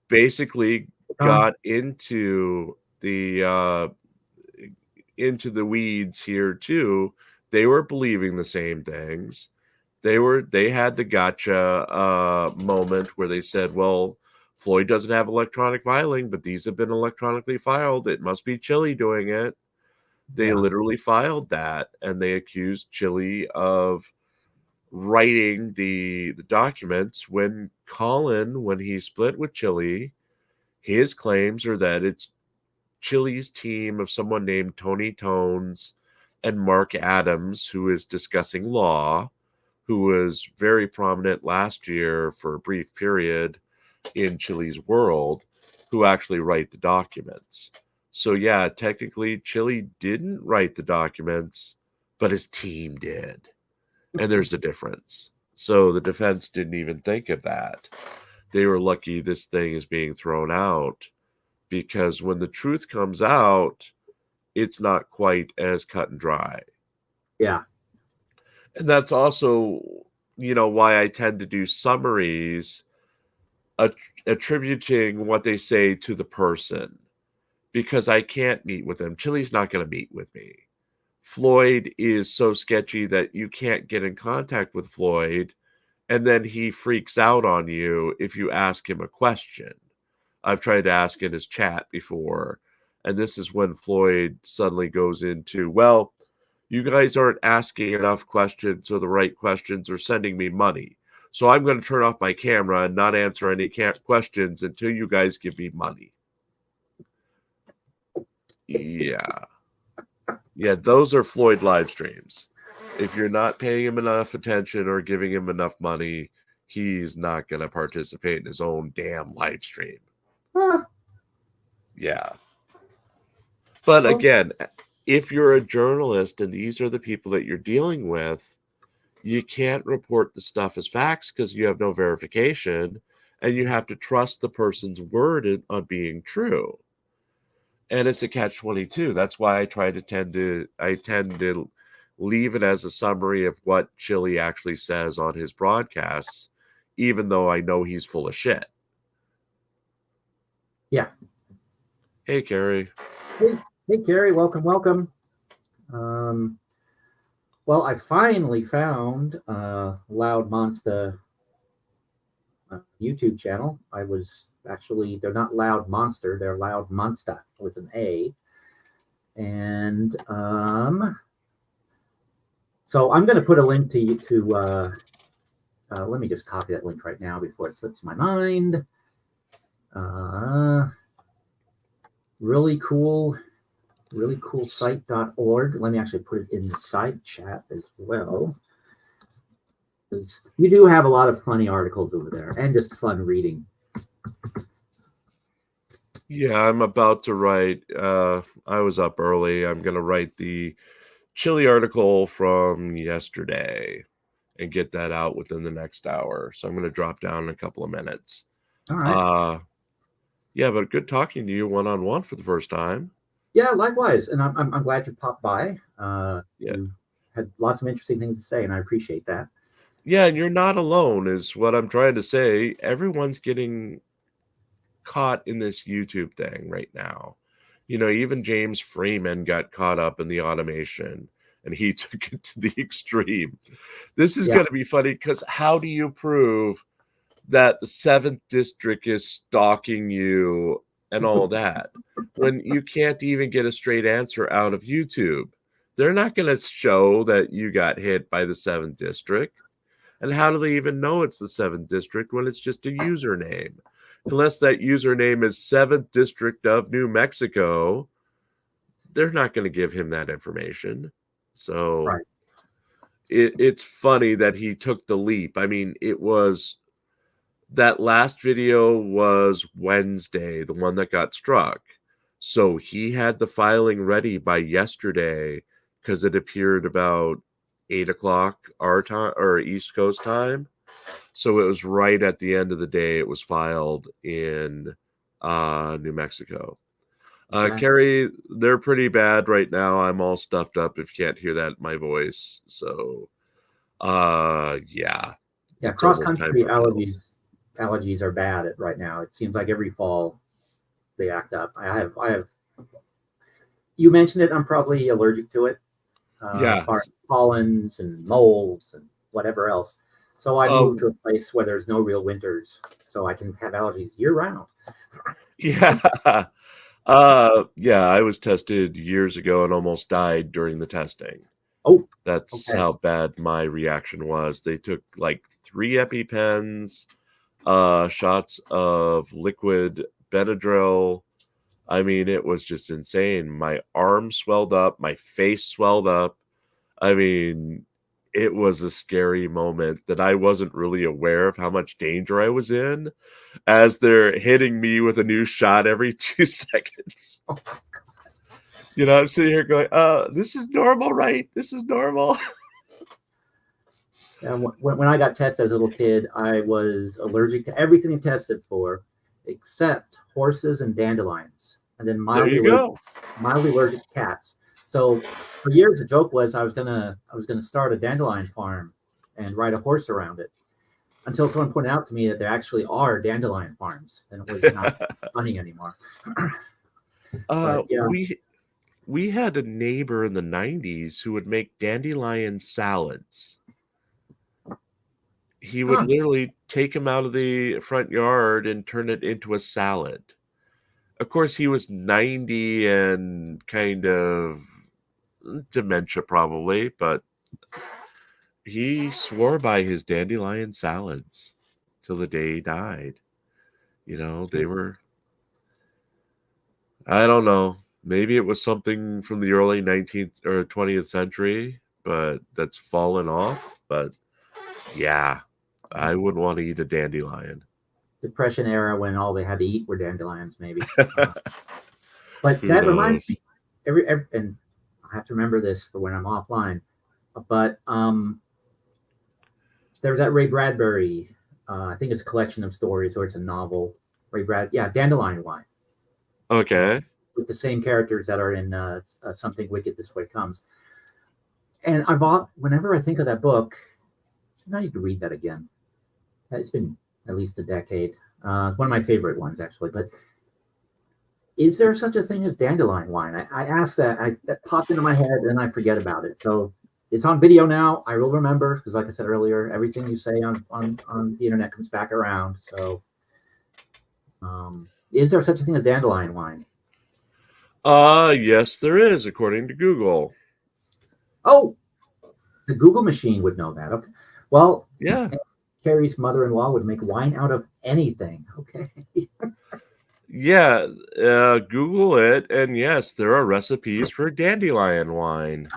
basically got into the weeds here too. They were believing the same things. They had the gotcha moment where they said, well, Floyd doesn't have electronic filing, but these have been electronically filed. It must be Chile doing it. They literally filed that, and they accused Chile of writing the documents when Colin, when he split with Chile, his claims are that it's Chile's team of someone named Tony Tones and Mark Adams, who is discussing law, who was very prominent last year for a brief period in Chile's world, who actually write the documents. So yeah, technically Chile didn't write the documents, but his team did. And there's the difference. So the defense didn't even think of that. They were lucky this thing is being thrown out, because when the truth comes out, it's not quite as cut and dry. Yeah. And that's also, why I tend to do summaries attributing what they say to the person, because I can't meet with them. Chile's not going to meet with me. Floyd is so sketchy that you can't get in contact with Floyd, and then he freaks out on you if you ask him a question. I've tried to ask in his chat before, and this is when Floyd suddenly goes into, well, you guys aren't asking enough questions or the right questions or sending me money. So I'm going to turn off my camera and not answer any questions until you guys give me money. Yeah. Yeah, those are Floyd live streams. If you're not paying him enough attention or giving him enough money, he's not going to participate in his own damn live stream. Huh. Yeah. But Well, again, if you're a journalist and these are the people that you're dealing with, you can't report the stuff as facts because you have no verification and you have to trust the person's word on being true. And it's a catch-22. That's why I tend to leave it as a summary of what Chili actually says on his broadcasts, even though I know he's full of shit. Yeah. Hey, Carrie. Hey, Carrie, welcome. Well, I finally found Loud Monster YouTube channel. They're not Loud Monster, they're Loud Monster with an A. And so I'm going to put a link to let me just copy that link right now before it slips my mind. Really cool site.org. Let me actually put it in the side chat as well. We do have a lot of funny articles over there and just fun reading. Yeah, I'm about to write. I was up early. I'm going to write the Chili article from yesterday and get that out within the next hour. So I'm going to drop down in a couple of minutes. All right. Yeah, but good talking to you one-on-one for the first time. Yeah, likewise. And I'm glad you popped by. Yeah. You had lots of interesting things to say, and I appreciate that. Yeah, and you're not alone is what I'm trying to say. Everyone's getting caught in this YouTube thing right now. You know, even James Freeman got caught up in the automation and he took it to the extreme. This is going to be funny because how do you prove that the 7th district is stalking you and all that when you can't even get a straight answer out of YouTube? They're not going to show that you got hit by the 7th district. And how do they even know it's the 7th district when it's just a username? Unless that username is 7th District of New Mexico, they're not going to give him that information. So Right. it's funny that he took the leap. I mean, that last video was Wednesday, the one that got struck. So he had the filing ready by yesterday because it appeared about 8 o'clock our time or East Coast time. So it was right at the end of the day. It was filed in New Mexico. Okay. Carrie, they're pretty bad right now. I'm all stuffed up if you can't hear that in my voice. So, yeah. Yeah, cross-country allergies are bad right now. It seems like every fall they act up. I have. You mentioned it. I'm probably allergic to it. Yeah. As far as pollens and molds and whatever else. So I moved to a place where there's no real winters, so I can have allergies year round. Yeah. Yeah, I was tested years ago and almost died during the testing. Oh, that's okay. how bad my reaction was. They took like 3 EpiPens, shots of liquid Benadryl. I mean, it was just insane. My arm swelled up, my face swelled up. I mean, it was a scary moment that I wasn't really aware of how much danger I was in as they're hitting me with a new shot every 2 seconds. Oh, you know, I'm sitting here going, this is normal, right? This is normal. And when I got tested as a little kid, I was allergic to everything they tested for except horses and dandelions. And then mildly allergic to cats. So for years the joke was I was gonna start a dandelion farm and ride a horse around it. Until someone pointed out to me that there actually are dandelion farms, and it was not funny anymore. But, yeah. We had a neighbor in the 90s who would make dandelion salads. He would literally take them out of the front yard and turn it into a salad. Of course, he was 90 and kind of dementia probably, but he swore by his dandelion salads till the day he died. You know, they were, I don't know. Maybe it was something from the early 19th or 20th century, but that's fallen off. But yeah, I wouldn't want to eat a dandelion. Depression era when all they had to eat were dandelions, maybe. But Who that reminds knows? me, and I have to remember this for when I'm offline. But there was that Ray Bradbury, I think it's a collection of stories or it's a novel. Dandelion Wine, Okay. with the same characters that are in Something Wicked This Way Comes. And I bought, whenever I think of that book, I need to read that again. It's been at least a decade. One of my favorite ones, actually. But is there such a thing as dandelion wine? I asked that. That popped into my head, and I forget about it. So it's on video now. I will remember because, like I said earlier, everything you say on the internet comes back around. So, is there such a thing as dandelion wine? Yes, there is, according to Google. Oh, the Google machine would know that. Okay. Well, Yeah. Carrie's mother-in-law would make wine out of anything. Okay. Yeah, Google it, and yes, there are recipes for dandelion wine.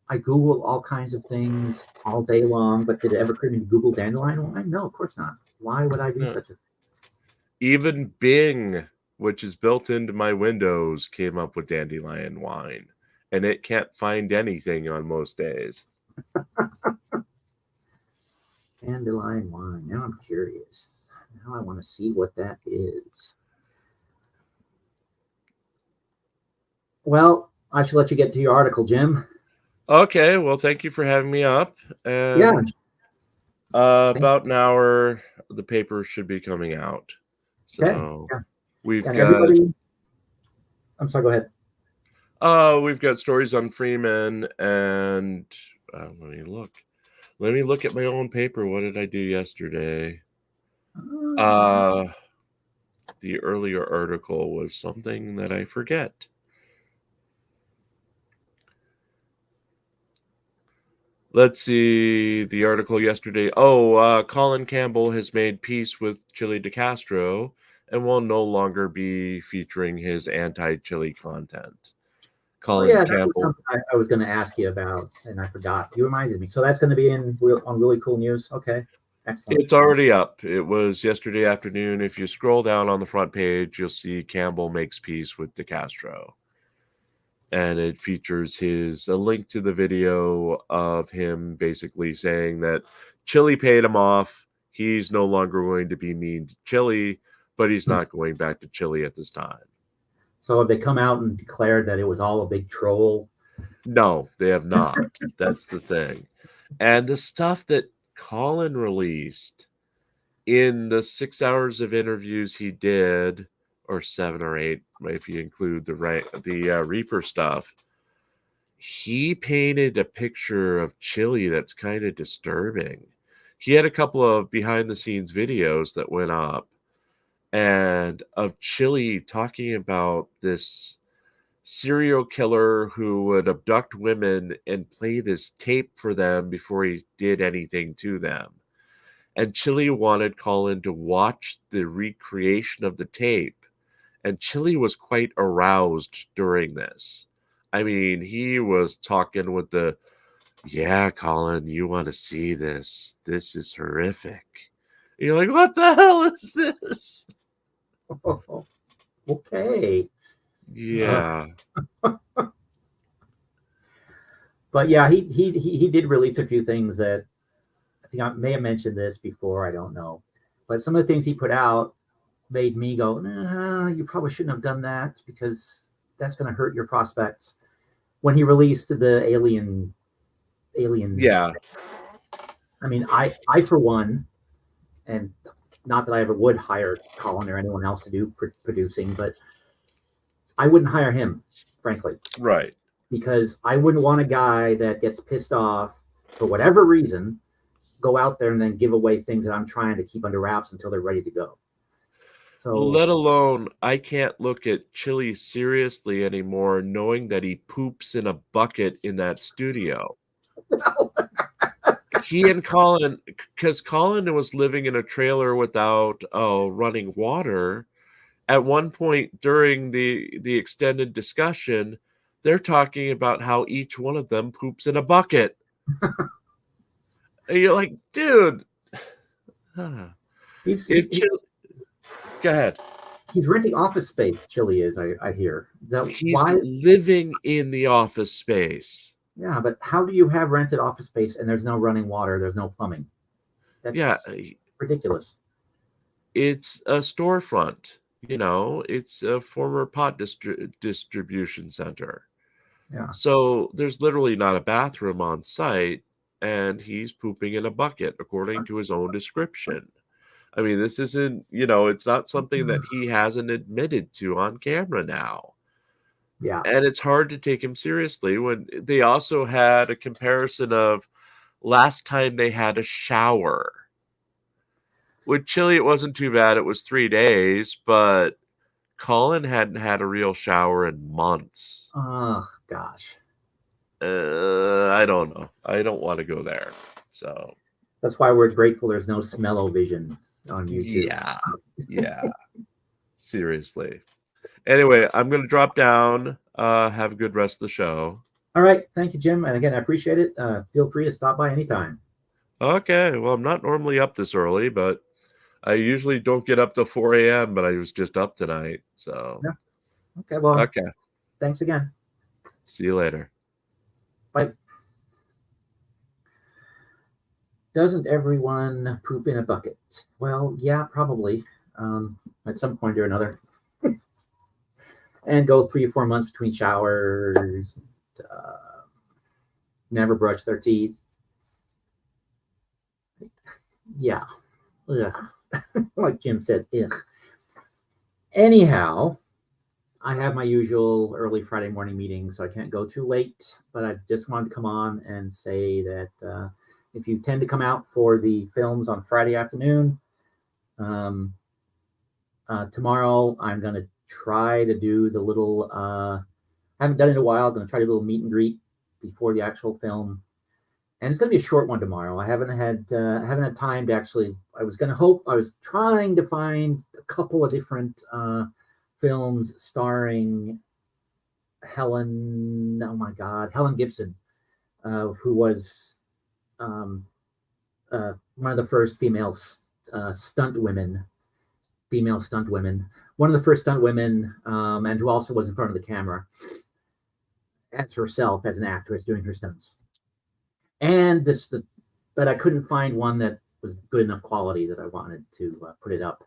I Google all kinds of things all day long, but did it ever occur to me to Google dandelion wine? No, of course not. Why would I do No. such a Even Bing, which is built into my Windows, came up with dandelion wine, and it can't find anything on most days. dandelion wine? Now I'm curious. Now I want to see what that is. Well, I should let you get to your article, Jim. Okay, well, thank you for having me up. And Yeah. about an hour, the paper should be coming out. So Okay. Yeah. we've And got everybody. I'm sorry. Go ahead. we've got stories on Freeman, and let me look. Let me look at my own paper. What did I do yesterday? The earlier article was something that I forget. Let's see the article yesterday. Colin Campbell has made peace with Chili DeCastro and will no longer be featuring his anti-Chili content. Colin Yeah, that was Campbell. something I was going to ask you about, and I forgot. You reminded me. So that's going to be on Really Cool News. Okay, excellent. It's already up. It was yesterday afternoon. If you scroll down on the front page, you'll see Campbell makes peace with DeCastro. And it features a link to the video of him basically saying that Chili paid him off. He's no longer going to be mean to Chili, but he's not going back to Chili at this time. So have they come out and declared that it was all a big troll? No, they have not. That's the thing. And the stuff that Colin released in the 6 hours of interviews he did, or 7 or 8, if you include the Reaper stuff, he painted a picture of Chili that's kind of disturbing. He had a couple of behind-the-scenes videos that went up, and of Chili talking about this serial killer who would abduct women and play this tape for them before he did anything to them. And Chili wanted Colin to watch the recreation of the tape. And Chili was quite aroused during this. I mean, he was talking with yeah, Colin, you want to see this. This is horrific. And you're like, what the hell is this? Oh, okay. Yeah. But yeah, he did release a few things that I think I may have mentioned this before. I don't know. But some of the things he put out made me go, nah, you probably shouldn't have done that because that's going to hurt your prospects. When he released the aliens. Yeah. I mean, I for one, and not that I ever would hire Colin or anyone else to do producing, but I wouldn't hire him, frankly. Right. Because I wouldn't want a guy that gets pissed off for whatever reason, go out there and then give away things that I'm trying to keep under wraps until they're ready to go. So, let alone, I can't look at Chili seriously anymore, knowing that he poops in a bucket in that studio. He and Colin, because Colin was living in a trailer without running water, at one point during the extended discussion, they're talking about how each one of them poops in a bucket. And you're like, dude. He's If he, Go ahead. he's renting office space. Chili is, I hear. Is that He's why? living in the office space. Yeah, but how do you have rented office space and there's no running water, there's no plumbing? That's Yeah, ridiculous. it's a storefront. It's a former pot distribution center. Yeah. So there's literally not a bathroom on site, and he's pooping in a bucket, according to his own description. I mean, this isn't, it's not something that he hasn't admitted to on camera now. Yeah. And it's hard to take him seriously when they also had a comparison of last time they had a shower. With Chili, it wasn't too bad. It was 3 days, but Colin hadn't had a real shower in months. Oh, gosh. I don't know. I don't want to go there. So That's why we're grateful there's no smell-o-vision on YouTube. yeah. Seriously. Anyway, I'm going to drop down. Have a good rest of the show. All right. Thank you, Jim. And again, I appreciate it. Feel free to stop by anytime. Okay. Well, I'm not normally up this early, but I usually don't get up till 4 a.m., but I was just up tonight. So, Yeah. Okay. Well, okay. Thanks again. See you later. Bye. Doesn't everyone poop in a bucket? Well, yeah, probably at some point or another. And go 3 or 4 months between showers. Never brush their teeth. Yeah. Ugh. Like Jim said, ugh. Anyhow, I have my usual early Friday morning meeting, so I can't go too late. But I just wanted to come on and say that if you tend to come out for the films on Friday afternoon, tomorrow I'm going to try to do the little, I haven't done it in a while. I'm going to try to do a little meet and greet before the actual film. And it's going to be a short one tomorrow. I haven't had time to actually, I was trying to find a couple of different films starring Helen Gibson, who was one of the first female stunt women, one of the first stunt women, and who also was in front of the camera as herself, as an actress doing her stunts. And but I couldn't find one that was good enough quality that I wanted to put it up.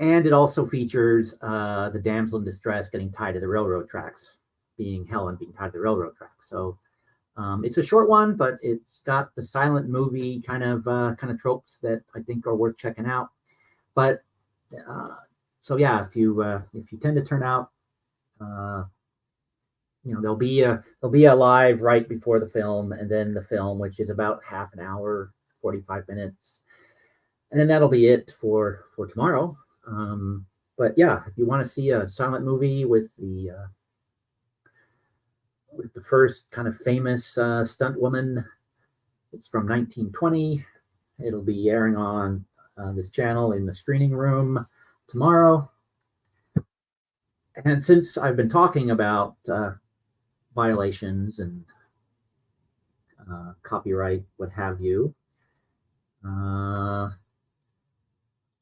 And it also features the damsel in distress getting tied to the railroad tracks, being Helen being tied to the railroad tracks. So it's a short one, but it's got the silent movie kind of tropes that I think are worth checking out. But so yeah, if you tend to turn out, there'll be a live right before the film, and then the film, which is about half an hour, 45 minutes, and then that'll be it for tomorrow. But yeah, if you want to see a silent movie with the first kind of famous stunt woman, it's from 1920. It'll be airing on this channel in the screening room tomorrow. And since I've been talking about violations and copyright, what have you,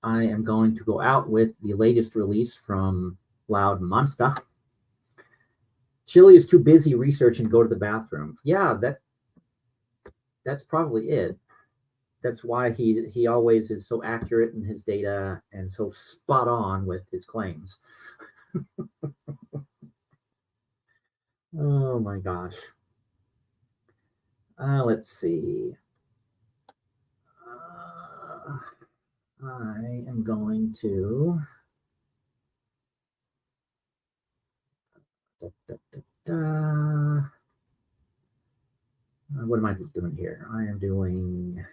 I am going to go out with the latest release from Loud Monster. Chili is too busy researching go to the bathroom. Yeah, that's probably it. That's why he always is so accurate in his data and so spot on with his claims. Oh my gosh. Let's see. I am going to what am I doing here? I am doing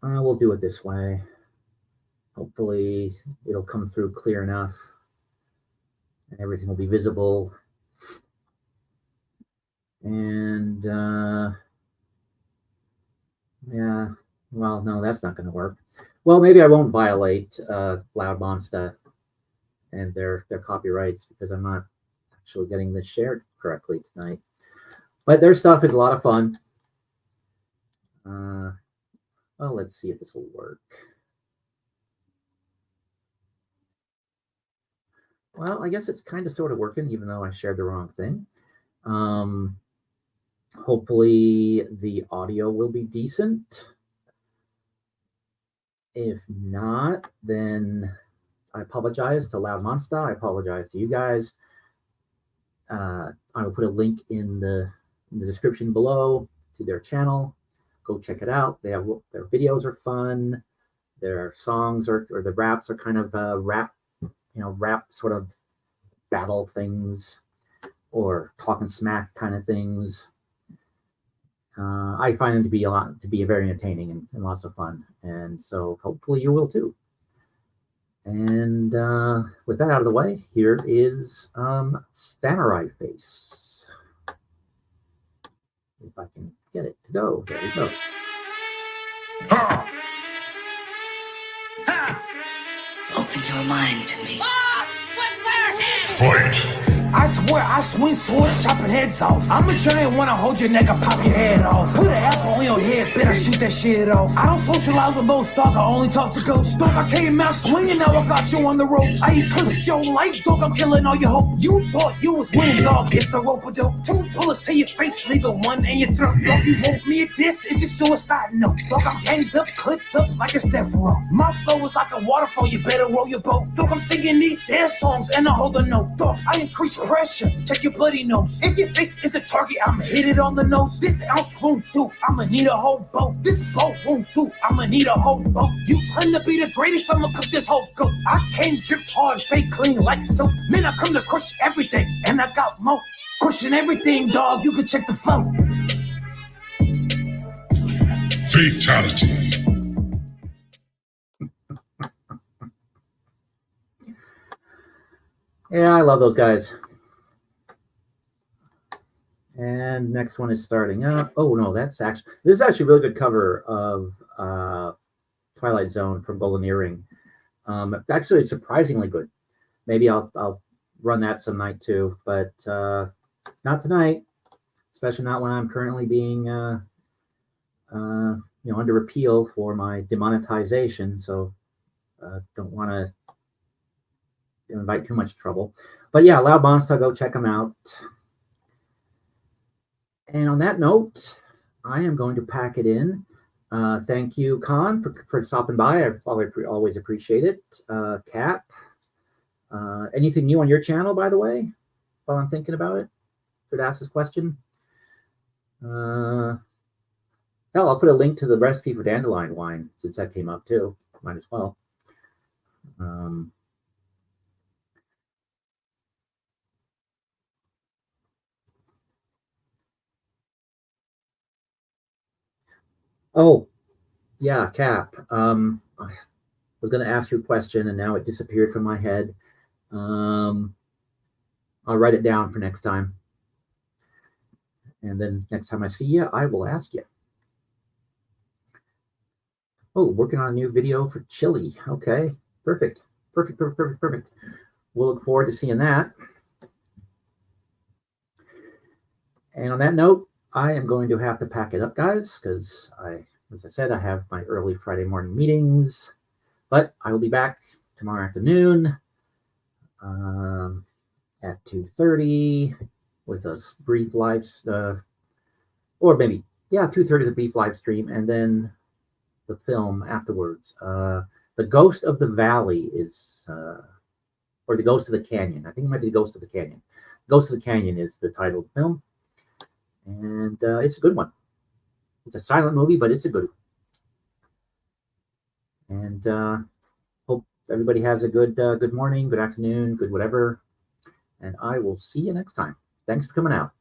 we'll do it this way. Hopefully it'll come through clear enough and everything will be visible. And yeah, well, no, that's not going to work. Well, maybe I won't violate Loud Monster and their copyrights because I'm not actually getting this shared correctly tonight. But their stuff is a lot of fun. Well, let's see if this will work. Well, I guess it's kind of sort of working, even though I shared the wrong thing. Hopefully the audio will be decent. If not, then I apologize to Loud Monster. I apologize to you guys. I will put a link in the description below to their channel. Go check it out. Their videos are fun. Their songs or the raps are kind of rap sort of battle things or talking smack kind of things. I find them to be very entertaining and lots of fun, and so hopefully you will too. And with that out of the way, here is Samurai Face. If I can get it to go. There we go. Open your mind to me. Fight! I swear I swing swords, chopping heads off. I'm a giant, wanna hold your neck and pop your head off. Put an apple on your head, better shoot that shit off. I don't socialize with most dog, I only talk to ghosts. Dog, I came out swinging, now I got you on the ropes. I eclipsed your life, dog, I'm killing all your hope. You thought you was winning, dog, it's the rope a dope. 2 bullets to your face, leaving 1 in your throat. Dog, you want me at this, it's your suicide note. Dog, I'm hanged up, clipped up like a death row. My flow is like a waterfall, you better roll your boat. Dog, I'm singing these dance songs and I hold a note. Dog, I increase pressure, check your bloody nose. If your face is the target, I'ma hit it on the nose. This ounce won't do, I'ma need a whole boat. This boat won't do, I'ma need a whole boat. You claim to be the greatest, I'ma cook this whole goat. I came drip hard, stay clean like soap. Man, I come to crush everything, and I got more. Crushing everything, dog, you can check the flow. Fatality. Yeah, I love those guys. And next one is starting up. Oh no, this is actually a really good cover of Twilight Zone from Golden Earring. Actually, it's surprisingly good. Maybe I'll run that some night too, but not tonight. Especially not when I'm currently being under appeal for my demonetization. So don't want to invite too much trouble. But yeah, Loud Monster, go check them out. And on that note, I am going to pack it in. Thank you, Khan, for stopping by. I always appreciate it. Cap, anything new on your channel, by the way, while I'm thinking about it? Could ask this question. Hell, I'll put a link to the recipe for dandelion wine since that came up too. Might as well. Oh, yeah, Cap. I was going to ask you a question, and now it disappeared from my head. I'll write it down for next time. And then next time I see you, I will ask you. Oh, working on a new video for Chili. Okay, perfect. We'll look forward to seeing that. And on that note, I am going to have to pack it up, guys, because as I said, I have my early Friday morning meetings. But I will be back tomorrow afternoon at 2:30 with a brief live, or maybe, 2:30 is a brief live stream, and then the film afterwards. The Ghost of the Valley is, or The Ghost of the Canyon. I think it might be The Ghost of the Canyon. Ghost of the Canyon is the title of the film. And it's a good one. It's a silent movie, but it's a good one. And hope everybody has a good morning, good afternoon, good whatever. And I will see you next time. Thanks for coming out.